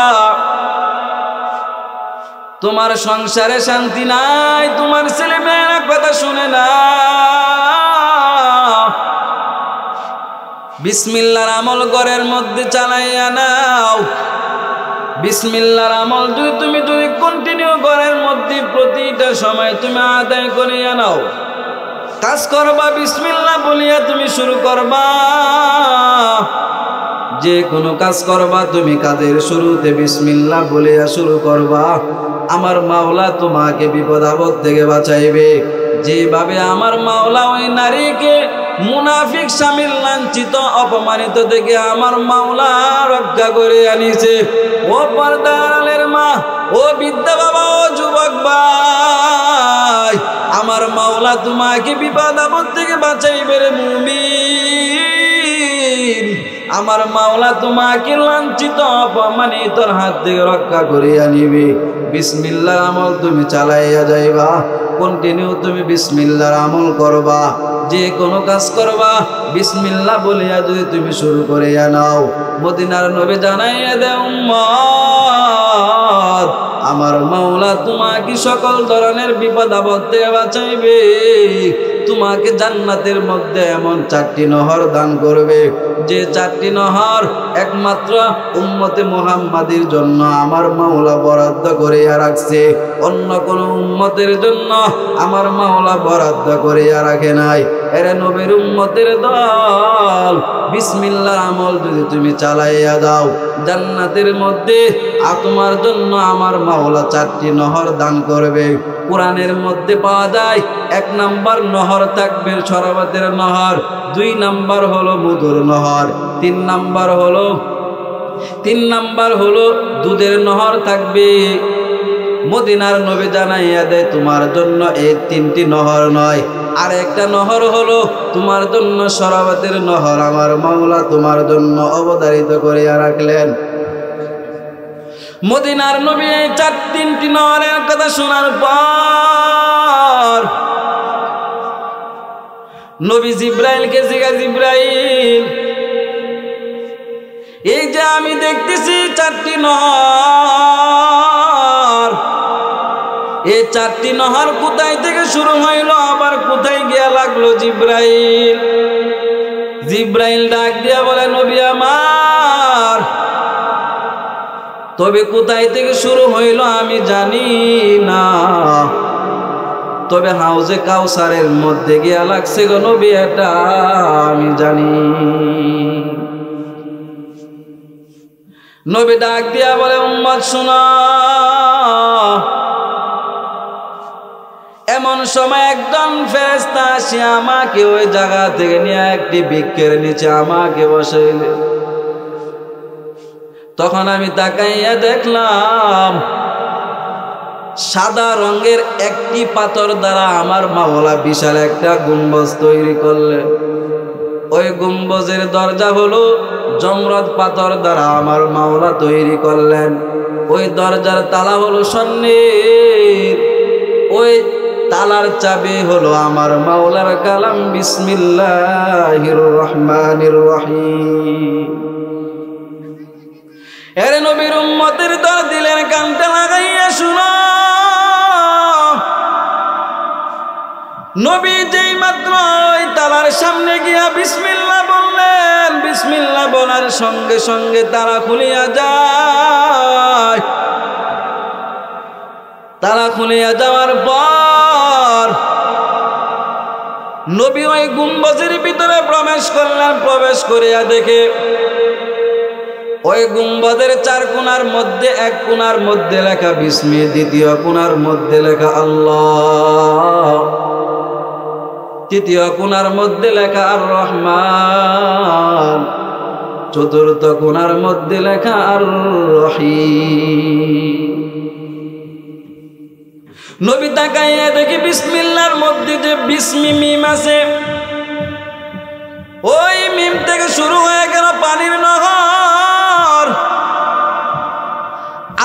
তোমার সংসারে শান্তি নাই, তোমার ছেলে মেয়েরা কথা শুনে না। বিসমিল্লাহর আমল ঘরের মধ্যে চালাইয়া নাও। বিসমিল্লাহর আমল তুমি কন্টিনিউ ঘরের মধ্যে প্রতিটা সময় তুমি আদায় করিয়া নাও। কাজ করবা বিসমিল্লাহ বলিয়া তুমি শুরু করবা। যে কোনো কাজ করবা তুমি কাজের শুরুতে বিসমিল্লাহ বলিয়া শুরু করবা। আমার মাওলা তোমাকে বিপদ আপদ থেকে বাঁচাইবে। যেভাবে আমার মাওলা ওই নারীকে মুনাফিক স্বামীর লাঞ্ছিত অপমানিত থেকে আমার মাওলা রক্ষা করে আনিছে। ও পর্দার আড়ালের মা, ও বিদ্যা বাবা, ও যুবক ভাই, আমার মাওলা তোমাকে বিপদ আপদ থেকে বাঁচাইবে রে মুমিন। আমার মাওলা তোমাকে লাঞ্ছিত অপমানিতর হাত থেকে রক্ষা করিয়া নিবে। বিসমিল্লাহর আমল তুমি চালাইয়া যাইবা। কন্টিনিউ তুমি বিসমিল্লাহর আমল করবা। যে কোনো কাজ করবা বিসমিল্লাহ বলিয়া যদি তুমি শুরু করিয়া নাও, মদিনার নবী জানাইয়া দেয় উম্মত, আমার মাওলা তোমাকে সকল ধরনের বিপদ আপদ থেকে বাঁচাইবে। তোমাকে জান্নাতের মধ্যে এমন 4টি নহর দান করবে, যে 4টি নহর একমাত্র উম্মতে মুহাম্মাদির জন্য আমার মাওলা বরাদ্দ করিয়া রাখছে। অন্য কোন উম্মতের জন্য আমার মাওলা বরাদ্দ করিয়া রাখে নাই। এরে নবীর উম্মতের দল, বিসমিল্লাহর আমল যদি তুমি চালাইয়া দাও, জান্নাতের মধ্যে তোমার জন্য আমার মাওলা 4টি নহর দান করবে। কোরআনের মধ্যে পাওয়া যায় 1 নাম্বার নহর থাকবে শরাবতের নহর, 2 নাম্বার হলো মধুর নহর, 3 নাম্বার হলো দুধের নহর থাকবে। মদিনার নবী জানাইয়া দেয় তোমার জন্য এই 3টি নহর নয়, আর একটা নহর হলো তোমার জন্য শরাবতের নহর আমার মাওলা তোমার জন্য অবধারিত করিয়া রাখলেন। মদিনার নবী এই 3টি নহরের কথা শোনার পর নবী জিব্রাইলকে জিজ্ঞাসা, জিব্রাইল, এই যে আমি দেখতেছি 4টি নহর, এই 4টি নহর কোথায় থেকে শুরু হইল, আবার কোথায় গিয়া লাগলো? জিব্রাইল ডাক দিয়া বলে, নবী আমার, তবে কোথায় থেকে শুরু হইল আমি জানি না, তবে হাউজে কাউসারের মধ্যে গিয়া লাগছে গো নবী, এটা আমি জানি। নবী ডাক দিয়া বলে, উম্মত শুনো, এমন সময় একজন ফেরেশতা আসি আমাকে ওই জায়গা থেকে নিয়ে একটি বৃক্ষের নিচে আমাকে বসাইলে। তখন আমি তাকাইয়া দেখলাম সাদা রঙের একটি পাথর দ্বারা আমার মাওলা বিশাল একটা গম্বুজ তৈরি করলেন। ওই গম্বুজের দরজা হলো জমরদ পাথর দ্বারা আমার মাওলা তৈরি করলেন। ওই দরজার তালা হলো স্বর্ণের। ওই তালার চাবি হলো আমার মাওলার কালাম বিসমিল্লাহির রহমানির রহিম। এর নবীর উম্মতের দল দিলেন কানটা লাগাইয়া শুনো, নবী যেই মাত্র ওই তালার সামনে গিয়া বিসমিল্লাহ বললেন, বিসমিল্লাহ বলার সঙ্গে সঙ্গে তালা খুলিয়া যায়। তালা খুলিয়া যাওয়ার পর নবী ওই গুম্বজের ভিতরে প্রবেশ করলেন। প্রবেশ করিয়া দেখে ওই গুম্বদের 4 কোণার মধ্যে 1 কোণার মধ্যে লেখা বিসমি, দ্বিতীয় কোণার মধ্যে লেখা আল্লাহ, তৃতীয় কোণার মধ্যে লেখা আর রহমান, চতুর্থ কোণার মধ্যে লেখা আর রহিম। নবী তাকাইয়া দেখি বিসমিল্লাহর মধ্যে যে বিসমি মিম আছে, ওই মিম থেকে শুরু হয়ে গেল পানির নহর।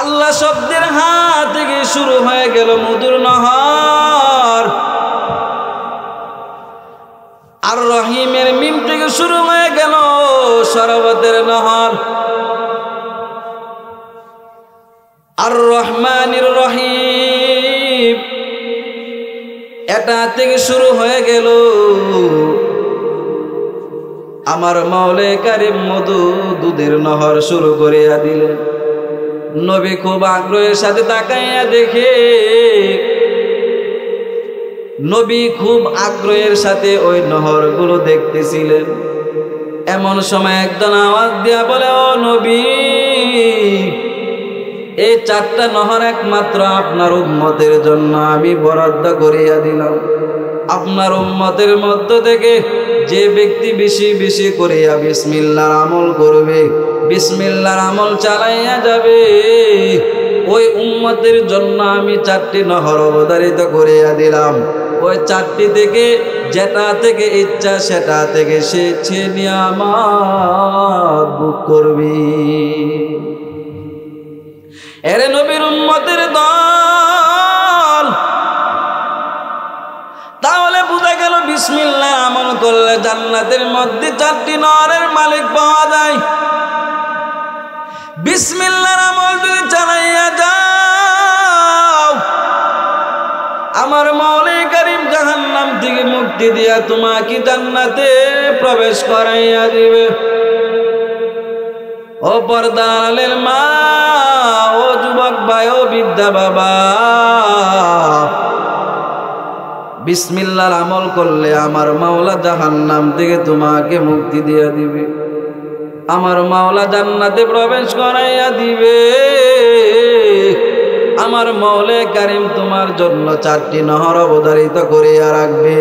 আল্লাহ শব্দের হাত থেকে শুরু হয়ে গেল মধুর নহর। আর রহিমের মিম থেকে শুরু হয়ে গেল শরবতের নহর। আর রহমানির রহিম এটা থেকে শুরু হয়ে গেল আমার মাওলা কারীম মধু দুধের নহর শুরু করিয়া দিলেন। নবী খুব আগ্রহের সাথে তাকাইয়া দেখে নবী খুব আগ্রহের সাথে ওই নহরগুলো দেখতেছিলেন। এমন সময় একজন আওয়াজ দিয়া বলে, ও নবী, এই 4টা নহর একমাত্র আপনার উম্মতের জন্য আমি বরাদ্দ করিয়া দিলাম। আপনার উম্মতের মধ্য থেকে যে ব্যক্তি বেশি বেশি করিয়া বিসমিল্লাহর আমল করবে, বিসমিল্লাহর আমল চালাইয়া যাবে, ওই উম্মতের জন্য আমি 4টি নহর অবধারিত করিয়া দিলাম। ওই 4টি থেকে যেটা থেকে ইচ্ছা সেটা থেকে সে নিয়ে আমার বুক করবি। এরে নবীর উম্মতের দল, তাহলে বুঝা গেল বিসমিল্লাহ আমল করলে জান্নাতের মধ্যে 4টি নহরের মালিক পাওয়া যায়। বিসমিল্লাহর আমল যদি চালাইয়া যাও, আমার মাওলা কারীম জাহান্নাম থেকে মুক্তি দিয়া তোমাকে জান্নাতে প্রবেশ করাইয়া দিবে। ও পর্দার মা, ও যুবক ভাই, ও বিদ্যা বাবা, বিসমিল্লাহর আমল করলে আমার মাওলা জাহান্নাম থেকে তোমাকে মুক্তি দিয়া দিবে, আমার মাওলা জান্নাতে প্রবেশ করাইয়া দিবে। আমার মাওলা কারীম তোমার জন্য 4টি নহর অবধারিত করিয়া রাখবে।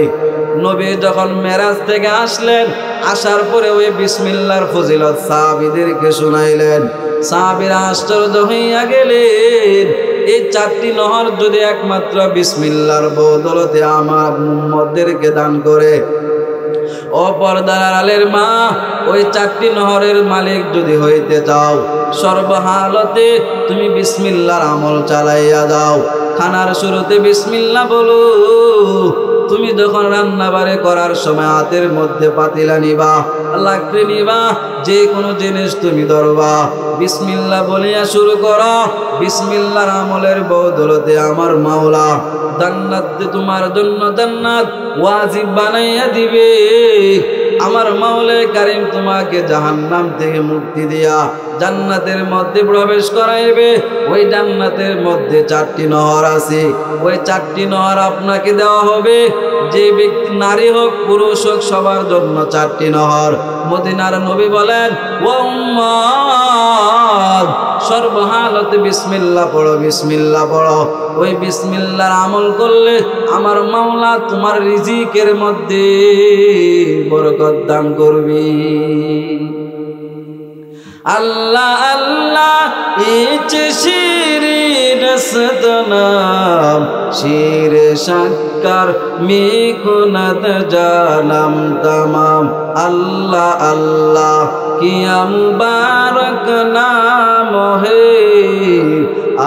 নবী যখন মেরাজ থেকে আসলেন, আসার পরে ওই বিসমিল্লাহর ফজিলত সাহাবীদেরকে শুনাইলেন। সাহাবীরা আশ্চর্য হইয়া গেলেন, এই 4টি নহর যদি একমাত্র বিসমিল্লাহর বদৌলতে আমার উম্মতদেরকে দান করে, ও পর্দার আড়ালের মা, ওই 4টি নহরের মালিক যদি হইতে চাও, সর্বহালতে তুমি বিসমিল্লাহর আমল চালাইয়া যাও। খানার শুরুতে বিসমিল্লাহ বলো। তুমি যখন রান্না বাড়ি করার সময় হাতের মধ্যে পাতিলা নিবা, লাকড়ি নিবা, যে কোনো জিনিস তুমি ধরবা, বিসমিল্লাহ বলিয়া শুরু করো। বিসমিল্লাহর আমলের বদৌলতে আমার মাওলা জান্নাত তোমার জন্য জান্নাত ওয়াজিব বানাইয়া দিবে। আমার মাওলা কারীম তোমাকে জাহান্নাম থেকে মুক্তি দিয়া জান্নাতের মধ্যে প্রবেশ করাইবে। ওই জান্নাতের মধ্যে 4টি নহর আছে, ওই 4টি নহর আপনাকে দেওয়া হবে। যে ব্যক্তি, নারী হোক পুরুষ হোক, সবার জন্য 4টি নহর। মদিনার নবী বলেন, ও উম্মত, সর্বহালতে বিসমিল্লাহ পড়ো, বিসমিল্লাহ পড়ো। ওই বিসমিল্লাহর আমল করলে আমার মাওলা তোমার রিজিকের মধ্যে বরকত দান করবি। আল্লাহ আল্লাহ ইচ্ছে শিরিন সদনাম, শির শক্কর মিকুনত জানাম তমাম। আল্লাহ আল্লাহ কিয়া মুবারক নাম হে,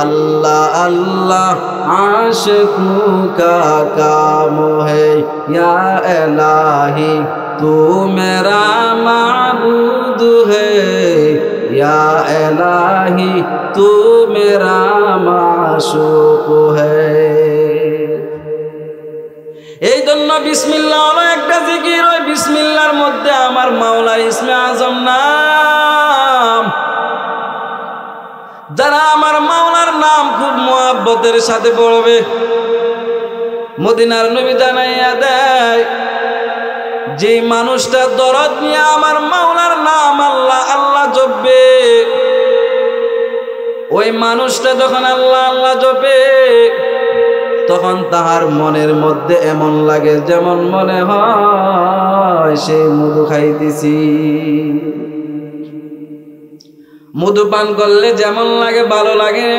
अल्लाह अल्लाह आशिकों का काम है। या इलाही तू मेरा माबूद है, या इलाही तू मेरा माशूक है। এই জন্য বিসমিল্লাহ হলো একটা জিকির। ওই বিসমিল্লাহর মধ্যে আমার মাওলার ইসমে আজম নাম। যারা আমার মাওলার নাম খুব মুহাব্বতের সাথে পড়বে, মদিনার নবী জানাইয়া দেয়, যে মানুষটা দরদ নিয়ে আমার মাওলার নাম আল্লাহ আল্লাহ জপবে, ওই মানুষটা যখন আল্লাহ আল্লাহ জপে, তখন তাহার মনের মধ্যে এমন লাগে যেমন মনে হয় সে মধু খাইতেছি। মধু পান করলে যেমন লাগে ভালো লাগে।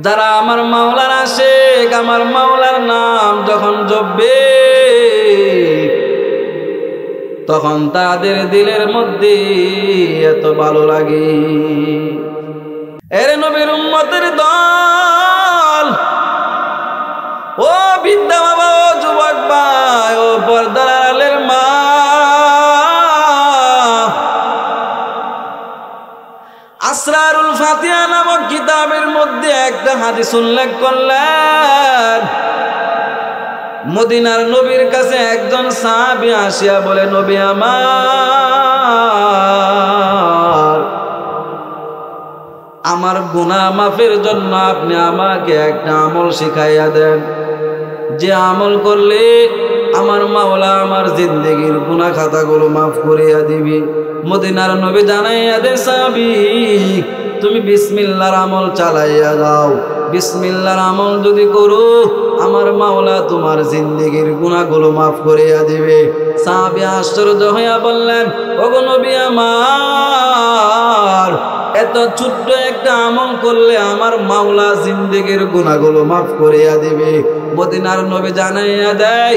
যারা আমার মাওলার আশিক, আমার মাওলার নাম যখন জপবে, তখন তাদের দিলের মধ্যে এত ভালো লাগে। এর নবীর উম্মতের দল, ও বিদ্যা বাবা, ও যুবক ভাই, ও পর্দার আড়ালের মা, আসরারুল ফাতিহা নামক কিতাবের মধ্যে একটা হাদিস উল্লেখ করলেন। মদিনার নবীর কাছে একজন সাহাবী আসিয়া বলে, নবী আমার গুনাহ মাফের জন্য আপনি আমাকে একটা আমল শিখাইয়া দেন। যে আমল করলে আমার মাওলা আমার জিন্দেগির গুনাহ খাতাগুলো মাফ করিয়া দিবি। মদিনার নবী জানাইয়া দে সাহাবী, তুমি বিসমিল্লাহর আমল চালাইয়া যাও। বিসমিল্লাহর আমল যদি করো আমার মাওলা তোমার জিন্দেগির গুনাহগুলো মাফ করিয়া দিবে। সাহাবী আশ্চর্য হইয়া বললেন, ওগো নবী আমার, এত ছোট্ট একটা আমল করলে আমার মাওলা জিন্দেগির গুনাহগুলো মাফ করিয়া দিবে। মদিনার নবী জানাইয়া দেয়,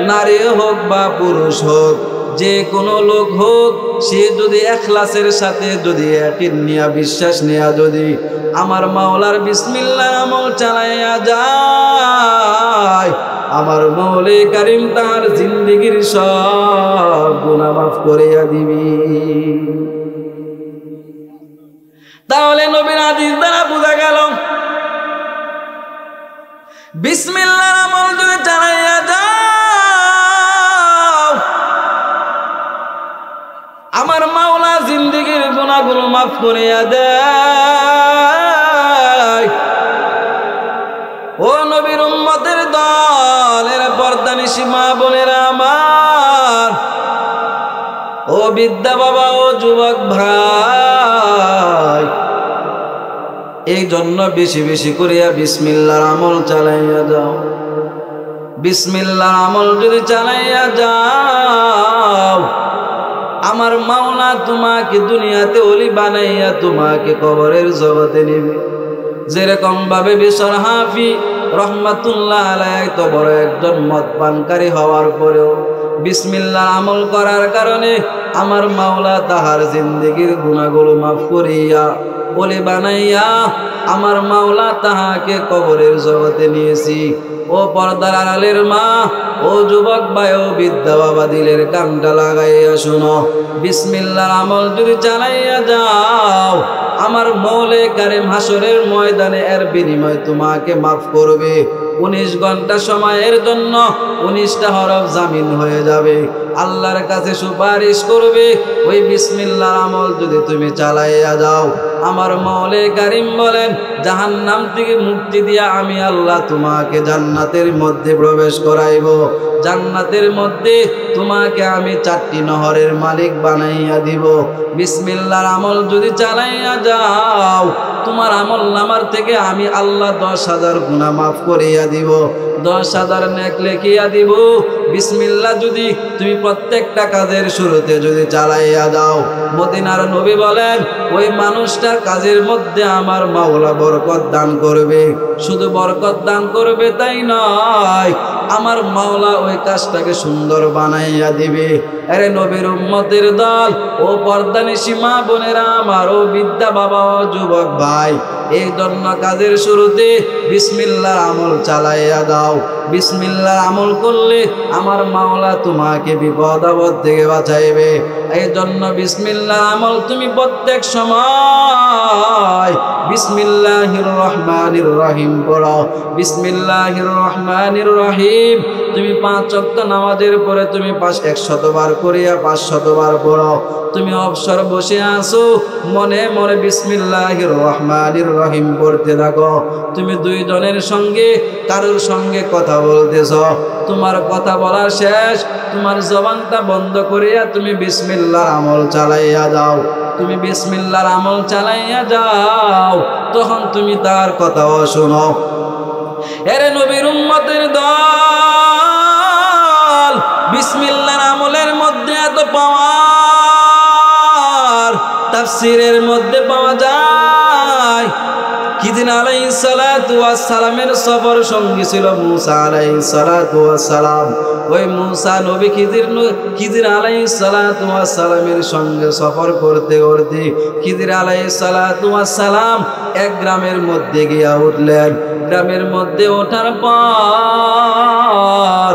নারী হোক বা পুরুষ হোক, যে কোনো লোক হোক, সে যদি ইখলাসের সাথে যদি ইয়াকিন নিয়া বিশ্বাস নিয়া যদি আমার মাওলার বিসমিল্লাহর আমল চালাইয়া যায়, আমার মৌলা কারীম তার জিন্দেগির সব গুনাহ মাফ করিয়া দিবি। তাহলে নবীর হাদিস দ্বারা বোঝা গেল বিসমিল্লাহর আমল যদি চালাইয়া যাও আমার মাওলা জিন্দেগির গুনাহগুলো মাফ করিয়া দেয়। ও নবীর উম্মতের দল, এরা পর্দানিশী মা বোনেরা আমার, ও বিদ্যা বাবা, ও যুবক ভাই, এই জন্য বেশি বেশি করিয়া বিসমিল্লাহর আমল চালাইয়া যাও। বিসমিল্লাহর আমল যদি চালাইয়া যাও আমার মাওলা তোমাকে দুনিয়াতে ওলি বানাইয়া তোমাকে কবরের জগতে নেবে। যেরকম ভাবে বিশর হাফি রহমাতুল্লাহ আলাইহি তো বড় একজন মদ পানকারী হওয়ার পরেও বিসমিল্লাহর আমল করার কারণে আমার মাওলা তাহার জিন্দেগির গুনাহগুলো মাফ করিয়া ওলি বানাইয়া আমার মাওলা তাহাকে কবরের জগতে নিয়েছি। ও পর্দার আড়ালের মা, ও যুবক ভাই, ও বিদ্যা বাবা, দিলের কানটা লাগাইয়া শুনো, বিসমিল্লাহর আমল যদি চালাইয়া যাও আমার মৌলা কারীম হাসরের ময়দানে এর বিনিময় তোমাকে মাফ করবে। 19 ঘন্টা সময়ের জন্য 19টা হরফ জামিন হয়ে যাবে, আল্লাহর কাছে সুপারিশ করবে। ওই বিসমিল্লাহর আমল যদি তুমি চালাইয়া যাও আমার মৌলা কারীম বলেন জাহান্নাম থেকে মুক্তি দিয়া আমি আল্লাহ তোমাকে জান্নাতের মধ্যে প্রবেশ করাইব। জান্নাতের মধ্যে তোমাকে আমি 4টি নহরের মালিক বানাইয়া দিব। বিসমিল্লাহর আমল যদি চালাইয়া যাও তোমার আমল নামার থেকে আমি আল্লাহ 10,000 গুনাহ মাফ করিয়া দিব, 10,000 নেক লিখিয়া দিব। বিসমিল্লাহ যদি তুমি প্রত্যেকটা কাজের শুরুতে যদি চালাইয়া যাও মদিনার নবী বলেন ওই মানুষটার কাজের মধ্যে আমার মাওলা বরকত দান করবে। শুধু বরকত দান করবে তাই নয়, আমার মাওলা ওই কাজটাকে সুন্দর বানাইয়া দিবে। আরে নবীর উম্মতের দল, ও পর্দানিশী মা বোনেরা আমার, ও বিদ্যা বাবা, ও যুবক ভাই, এই জন্য কাজের শুরুতে বিসমিল্লাহর আমল চালাইয়া দাও। বিসমিল্লাহর আমল করলে আমার মাওলা তোমাকে বিপদ আপদ থেকে বাঁচাইবে। এই জন্য বিসমিল্লাহর আমল তুমি প্রত্যেক সময় বিসমিল্লাহির রহমানির রহিম পড়ো। বিসমিল্লাহির রহমানির রহিম তুমি 5 ওয়াক্ত নামাজের পরে তুমি 100 বার করিয়া 500 বার পড়ো। তুমি অবসর বসে আসো, মনে মনে বিসমিল্লাহির রহমানির রহিম পড়তে থাকো। তুমি 2 জনের সঙ্গে কারোর সঙ্গে কথা বলতেছ, তোমার কথা বলা শেষ, তোমার জবানটা বন্ধ করিয়া তুমি বিসমিল্লাহর আমল চালাইয়া যাও। তুমি বিসমিল্লাহর আমল চালাইয়া যাও, তখন তুমি তার কথাও শোনো। এরে নবীর উম্মতের দল, বিসমিল্লাহর আমলের মধ্যে এত পাওয়ার তাফসীরের মধ্যে পাওয়া যায়। খিদির আলাইহিস সালাতু ওয়াস সালামের সফর সঙ্গী ছিল মুসা আলাইহিস সালাতু ওয়াস সালাম। ওই মুসা নবী খিদির আলাইহিস সালাতু ওয়াস সালামের সঙ্গে সফর করতে করতে খিদির আলাইহিস সালাতু ওয়াস সালাম এক গ্রামের মধ্যে গিয়া উঠলেন। গ্রামের মধ্যে ওঠার পর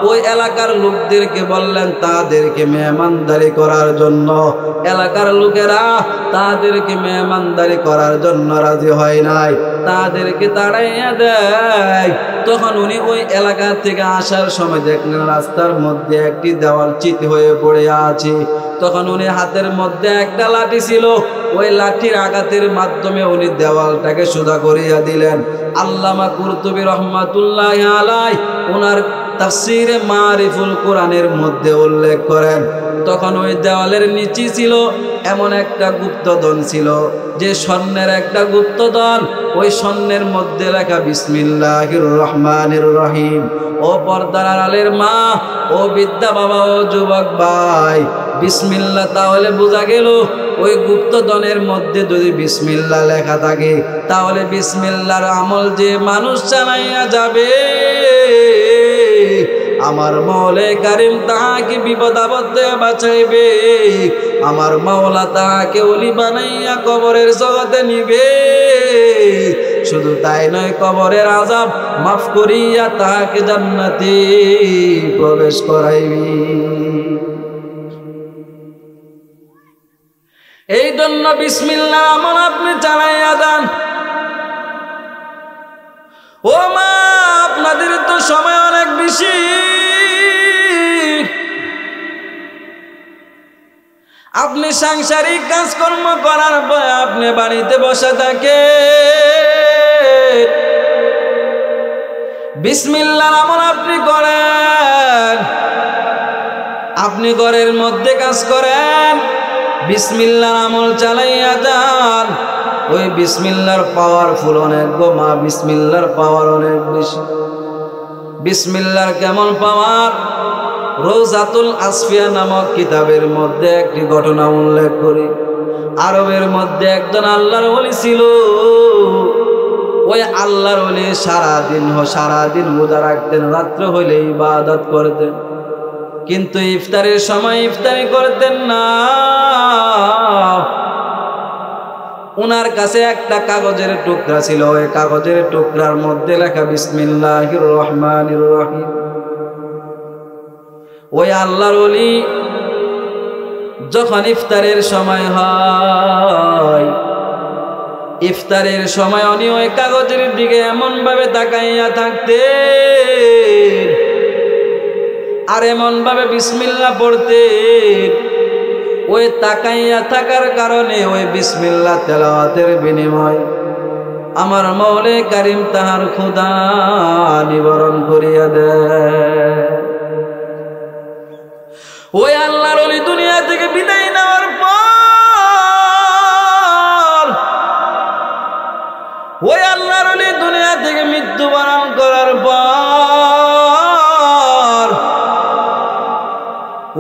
ওই এলাকার লোকদেরকে বললেন তাদেরকে মেহমানদারি করার জন্য। এলাকার লোকেরা তাদেরকে মেহমানদারি করার জন্য রাজি হয় নাই। যায়, তাদেরকে তাড়াইয়া দেয়। তখন উনি ওই এলাকা থেকে আসার সময় দেখলেন রাস্তার মধ্যে একটি দেওয়াল চিত হয়ে পড়ে আছে। তখন উনি হাতের মধ্যে একটা লাঠি ছিল, ওই লাঠির আঘাতের মাধ্যমে উনি দেওয়ালটাকে সোজা করিয়া দিলেন। আল্লামা কুরতুবী রহমাতুল্লাহি আলাইহি ওনার তাফসীরে মারিফুল কোরআনের মধ্যে উল্লেখ করেন, তখন ওই দেওয়ালের নিচে ছিল এমন একটা গুপ্তধন ছিল, যে স্বর্ণের একটা গুপ্তধন, ওই স্বর্ণের মধ্যে লেখা বিসমিল্লাহির রহমানির রহিম। ও পর্দার আড়ালের মা, ও বিদ্যা বাবা, ও যুবক ভাই, বিসমিল্লাহ তাহলে বোঝা গেল ওই গুপ্তধনের মধ্যে যদি বিসমিল্লাহ লেখা থাকে, তাহলে বিসমিল্লাহর আমল যে মানুষ চালাইয়া যাবে, আমার মৌলা কারীম তাহাকে বিপদ আপদ থেকে বাঁচাইবে, আমার মাওলা তাহাকে ওলি বানাইয়া কবরের জগতে নিবে। শুধু তাই নয়, কবরের আযাব মাফ করিয়া তাহাকে জান্নাতে প্রবেশ করাইবে। এই জন্য বিসমিল্লাহ আমল আপনি চালাইয়া যান। ও মা, আপনাদের তো সময় অনেক বেশি, আপনি সাংসারিক কাজকর্ম করার পর আপনি বাড়িতে বসে থাকে, বিসমিল্লাহর আমল আপনি করেন। আপনি ঘরের মধ্যে কাজ করেন, বিসমিল্লাহর আমল চালাইয়া যান। ওই বিসমিল্লাহর পাওয়ারফুল অনেক গো মা, বিসমিল্লাহর পাওয়ার অনেক বেশি। বিসমিল্লাহর কেমন পাওয়ার, রওজাতুল আসফিয়া নামক কিতাবের মধ্যে একটি ঘটনা উল্লেখ করি। আরবের মধ্যে একজন আল্লাহর ওলি ছিল। ওই আল্লাহর ওলি সারাদিন রোজা রাখতেন, রাত্রে হইলে ইবাদত করতেন, কিন্তু ইফতারের সময় ইফতারি করতেন না। উনার কাছে একটা কাগজের টুকরা ছিল, ওই কাগজের টুকরার মধ্যে লেখা বিসমিল্লাহির রহমানির রহিম। ওই আল্লাহর ওলি যখন ইফতারের সময় হয়, ইফতারের সময় উনি ওই কাগজের দিকে এমন ভাবে তাকাইয়া থাকতেন আর এমন ভাবে বিসমিল্লাহ পড়তেন, ওই তাকাইয়া থাকার কারণে ওই বিসমিল্লাহ তেলাওয়াতের বিনিময় আমার মৌলা কারীম তাহার ক্ষুধা নিবারণ করিয়া দেয়। ওই আল্লাহর ওলি দুনিয়া থেকে বিদায় নেওয়ার পর, ওই আল্লাহর ওলি দুনিয়া থেকে মৃত্যুবরণ করার পর,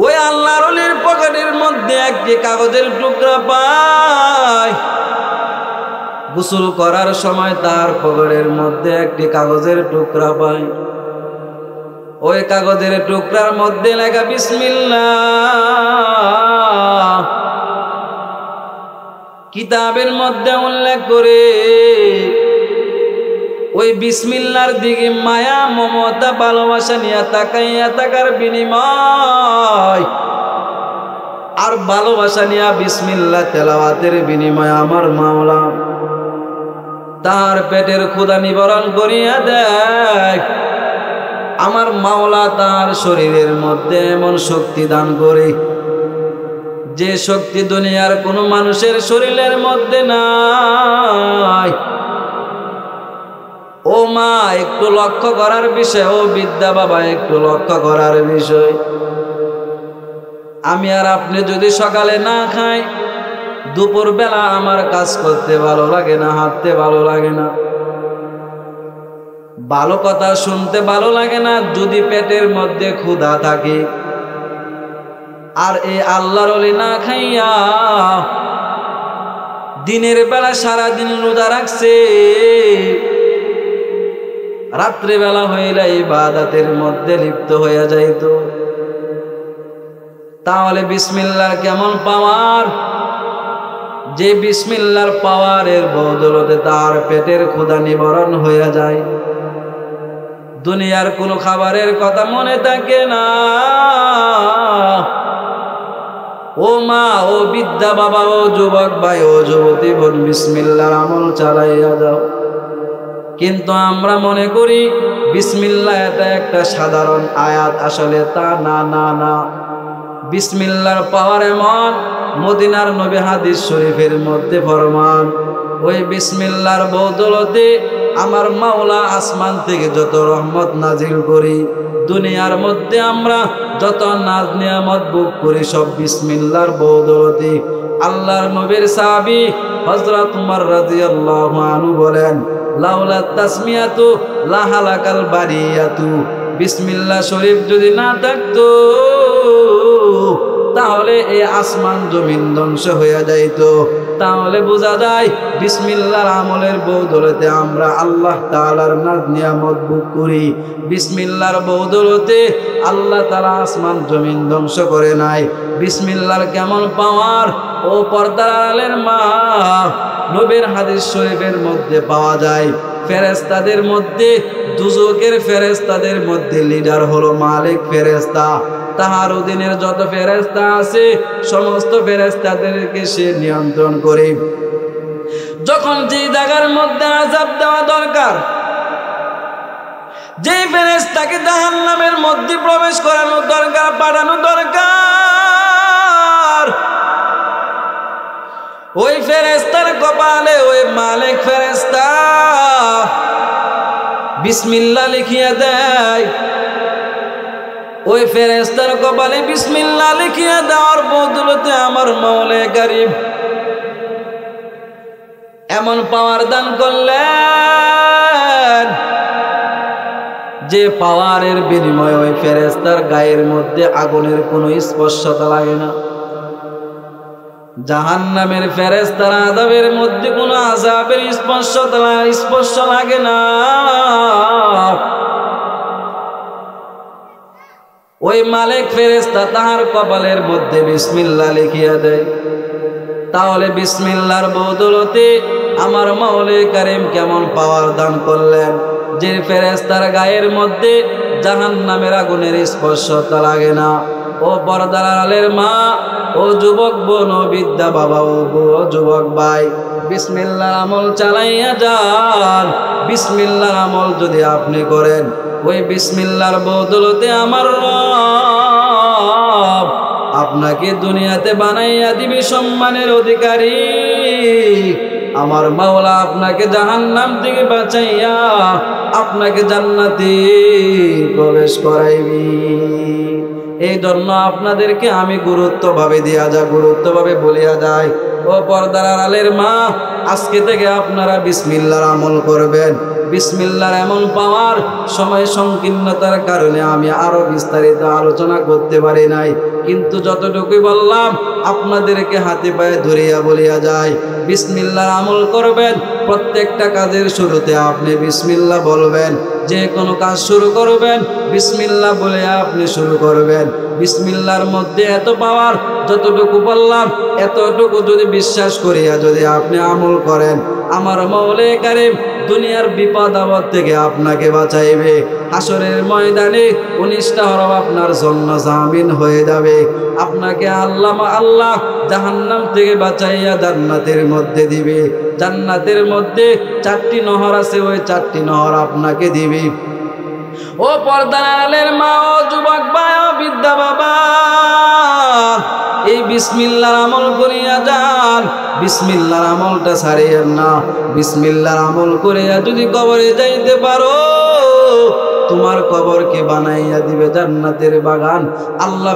ওই আল্লাহর ওলির পকেটের মধ্যে একটি কাগজের টুকরা পায়। গোসল করার সময় তার পকেটের মধ্যে একটি কাগজের টুকরা পায়। ওই কাগজের টুকরার মধ্যে লেখা বিসমিল্লাহ। কিতাবের মধ্যে উল্লেখ করে ওই বিসমিল্লাহর দিকে মায়া মমতা ভালোবাসা নিয়ে তাকাইয়া থাকার বিনিময় আর ভালোবাসা নিয়ে বিসমিল্লাহ তেলাওয়াতের বিনিময় আমার মাওলা তার পেটের ক্ষুধা নিবারণ করিয়া দেয়। আমার মাওলা তার শরীরের মধ্যে এমন শক্তি দান করে, যে শক্তি দুনিয়ার কোনো মানুষের শরীরের মধ্যে নাই। ও মা, একটু লক্ষ্য করার বিষয়, ও বিদ্যা বাবা একটু লক্ষ্য করার বিষয়। আমি আর আপনি যদি সকালে না খাই, দুপুর বেলা আমার কাজ করতে ভালো লাগে না, হাঁটতে ভালো লাগে না, ভালো কথা শুনতে ভালো লাগে না, যদি পেটের মধ্যে ক্ষুধা থাকে। আর এই আল্লাহর ওলি না খাইয়া দিনের বেলা সারাদিন রোজা রাখছে, রাত্রে বেলা হইলে ইবাদতের মধ্যে লিপ্ত হয়ে যাইত, তাহলে বিসমিল্লাহর কেমন পাওয়ার, যে বিসমিল্লাহর পাওয়ারের বদৌলতে তার পেটের ক্ষুধা নিবারণ হয়ে যায়। দুনিয়ার কোনো খাবারের কথা মনে থাকে না, ও মা, ও বিদ্যা বাবা, ও যুবক ভাই, ও যুবতী বোন, বিসমিল্লাহর আমল চালাইয়া দাও। কিন্তু আমরা মনে করি বিসমিল্লাহ এটা একটা সাধারণ আয়াত, আসলে তা না না না। বিসমিল্লাহর পাওয়ার এমন, মদিনার নবী হাদিস শরীফের মধ্যে ফরমান, ওই বিসমিল্লাহর বদৌলতে আমার মাওলা আসমান থেকে যত রহমত নাজিল করি, দুনিয়ার মধ্যে আমরা যত নাজ নিয়ামত ভোগ করি, সব বিসমিল্লাহর বদৌলতে। আল্লাহর নবীর সাহাবী হযরত উমর রাদিয়াল্লাহু আনহু বলেন, লাউলা তাসমিয়াতু লাহালাকাল বারিয়াতু, বিসমিল্লাহ শরীফ যদি না থাকতো তাহলে এই আসমান জমিন ধ্বংস হয়ে যাইতো। তাহলে বোঝা যায় বিসমিল্লাহর আমলের বদৌলতে আমরা আল্লাহ তাআলার নাজ নিয়ামত ভোগ করি। বিসমিল্লাহর বদৌলতে আল্লাহ তাআলা আসমান জমিন ধ্বংস করে নাই। বিসমিল্লাহর কেমন পাওয়ার! ও পর্দার আড়ালের মা, নবীর হাদিস শরীফের মধ্যে পাওয়া যায়, ফেরেশতাদের মধ্যে, দুজকের ফেরেশতাদের মধ্যে লিডার হলো মালিক ফেরেশতা। তাহার অধীনের যত ফেরেশতা আছে সমস্ত ফেরেশতাদেরকে সে নিয়ন্ত্রণ করে। যখন যে জায়গার মধ্যে আযাব দেওয়া দরকার, যে ফেরেশতাকে জাহান্নামের মধ্যে প্রবেশ করানো দরকার, পাঠানো দরকার, ওই ফেরেশতার কপালে ওই মালিক ফেরেশতা বিসমিল্লাহ লিখিয়া দেয়। ওই ফেরেশতার কপালে বিসমিল্লাহ লিখিয়া দেওয়ার বদৌলতে আমার মাওলা কারীম এমন পাওয়ার দান করলেন যে পাওয়ারের বিনিময়ে ওই ফেরেশতার গায়ের মধ্যে আগুনের কোনো স্পর্শতা লাগে না। জাহান্নামের ফেরেশতার আযাবের মধ্যে কোনো আযাবের স্পর্শ লাগে না। ওই মালিক ফেরেশতা তাহার কপালের মধ্যে বিসমিল্লাহ লিখিয়া দেয়। তাহলে বিসমিল্লাহর বদৌলতে আমার মাওলা কারীম কেমন পাওয়ার দান করলেন যে ফেরেশতার গায়ের মধ্যে জাহান্নামের আগুনের স্পর্শতা লাগে না। ও পর্দার আড়ালের মা, ও যুবক বোন, ও বিদ্যা বাবা, ও যুবক ভাই, বিসমিল্লাহর আমল চালাইয়া যান। বিসমিল্লাহর আমল যদি আপনি করেন, ওই বিসমিল্লাহর বদৌলতে আমার রব আপনাকে দুনিয়াতে বানাইয়া দিবে সম্মানের অধিকারী। আমার মাওলা আপনাকে জাহান্নাম থেকে বাঁচাইয়া আপনাকে জান্নাতে প্রবেশ করাইবি। এই জন্য আপনাদেরকে আমি গুরুত্বভাবে বলিয়া যাই, ও পর্দার আড়ালের মা, আজকে থেকে আপনারা বিসমিল্লাহর আমল করবেন। বিসমিল্লাহর এমন পাওয়ার, সময় সংকীর্ণতার কারণে আমি আরো বিস্তারিত আলোচনা করতে পারি নাই, কিন্তু যতটুকুই বললাম আপনাদেরকে হাতে পায়ে ধরিয়া বলিয়া যায়, বিসমিল্লাহর আমল করবেন। প্রত্যেকটা কাজের শুরুতে আপনি বিসমিল্লাহ বলবেন। যে কোনো কাজ শুরু করবেন বিসমিল্লাহ বলে আপনি শুরু করবেন। বিসমিল্লাহর মধ্যে এত পাওয়ার, যতটুকু বললাম এতটুকু যদি বিশ্বাস করিয়া যদি আপনি আমল করেন, আমার মাওলা কারীম দুনিয়ার বিপদ আপদ থেকে আপনাকে বাঁচাইবে। হাসরের ময়দানে 19টা হরফ আপনার জন্য জামিন হয়ে যাবে। আপনাকে আল্লাহ জাহান্নাম থেকে বাঁচাইয়া জান্নাতের মধ্যে দিবে। জান্নাতের মধ্যে 4টি নহর আছে, ওই 4টি নহর আপনাকে দিবে। ও পর্দার আড়ালের মা, ও যুবক ভাই, ও বিদ্যা বাবা, এই বিসমিল্লাহর আমল করিয়া যান। বিসমিল্লাহর আমলটা ছাড়িয়েন না। বিসমিল্লাহর আমল করিয়া যদি কবরে যাইতে পারো, তোমার কবরকে বানাইয়া দিবে জান্নাতের বাগান। আল্লাহ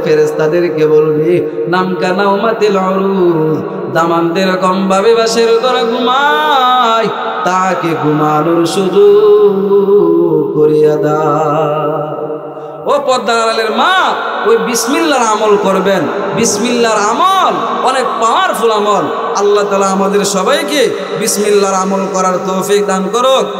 ফেরেশতাদেরকে বলবি, নামকা নাওমাতিল উরুজ, দামানদের কম ভাবে বাসের ঘরে ঘুমায়, তাকে ঘুমানোর সুযোগ করিয়া দাও। ও পর্দার আড়ালের মা, ওই বিসমিল্লাহর আমল করবেন। বিসমিল্লাহর আমল অনেক পাওয়ারফুল আমল। আল্লাহ তাআলা আমাদের সবাইকে বিসমিল্লাহর আমল করার তৌফিক দান করুক।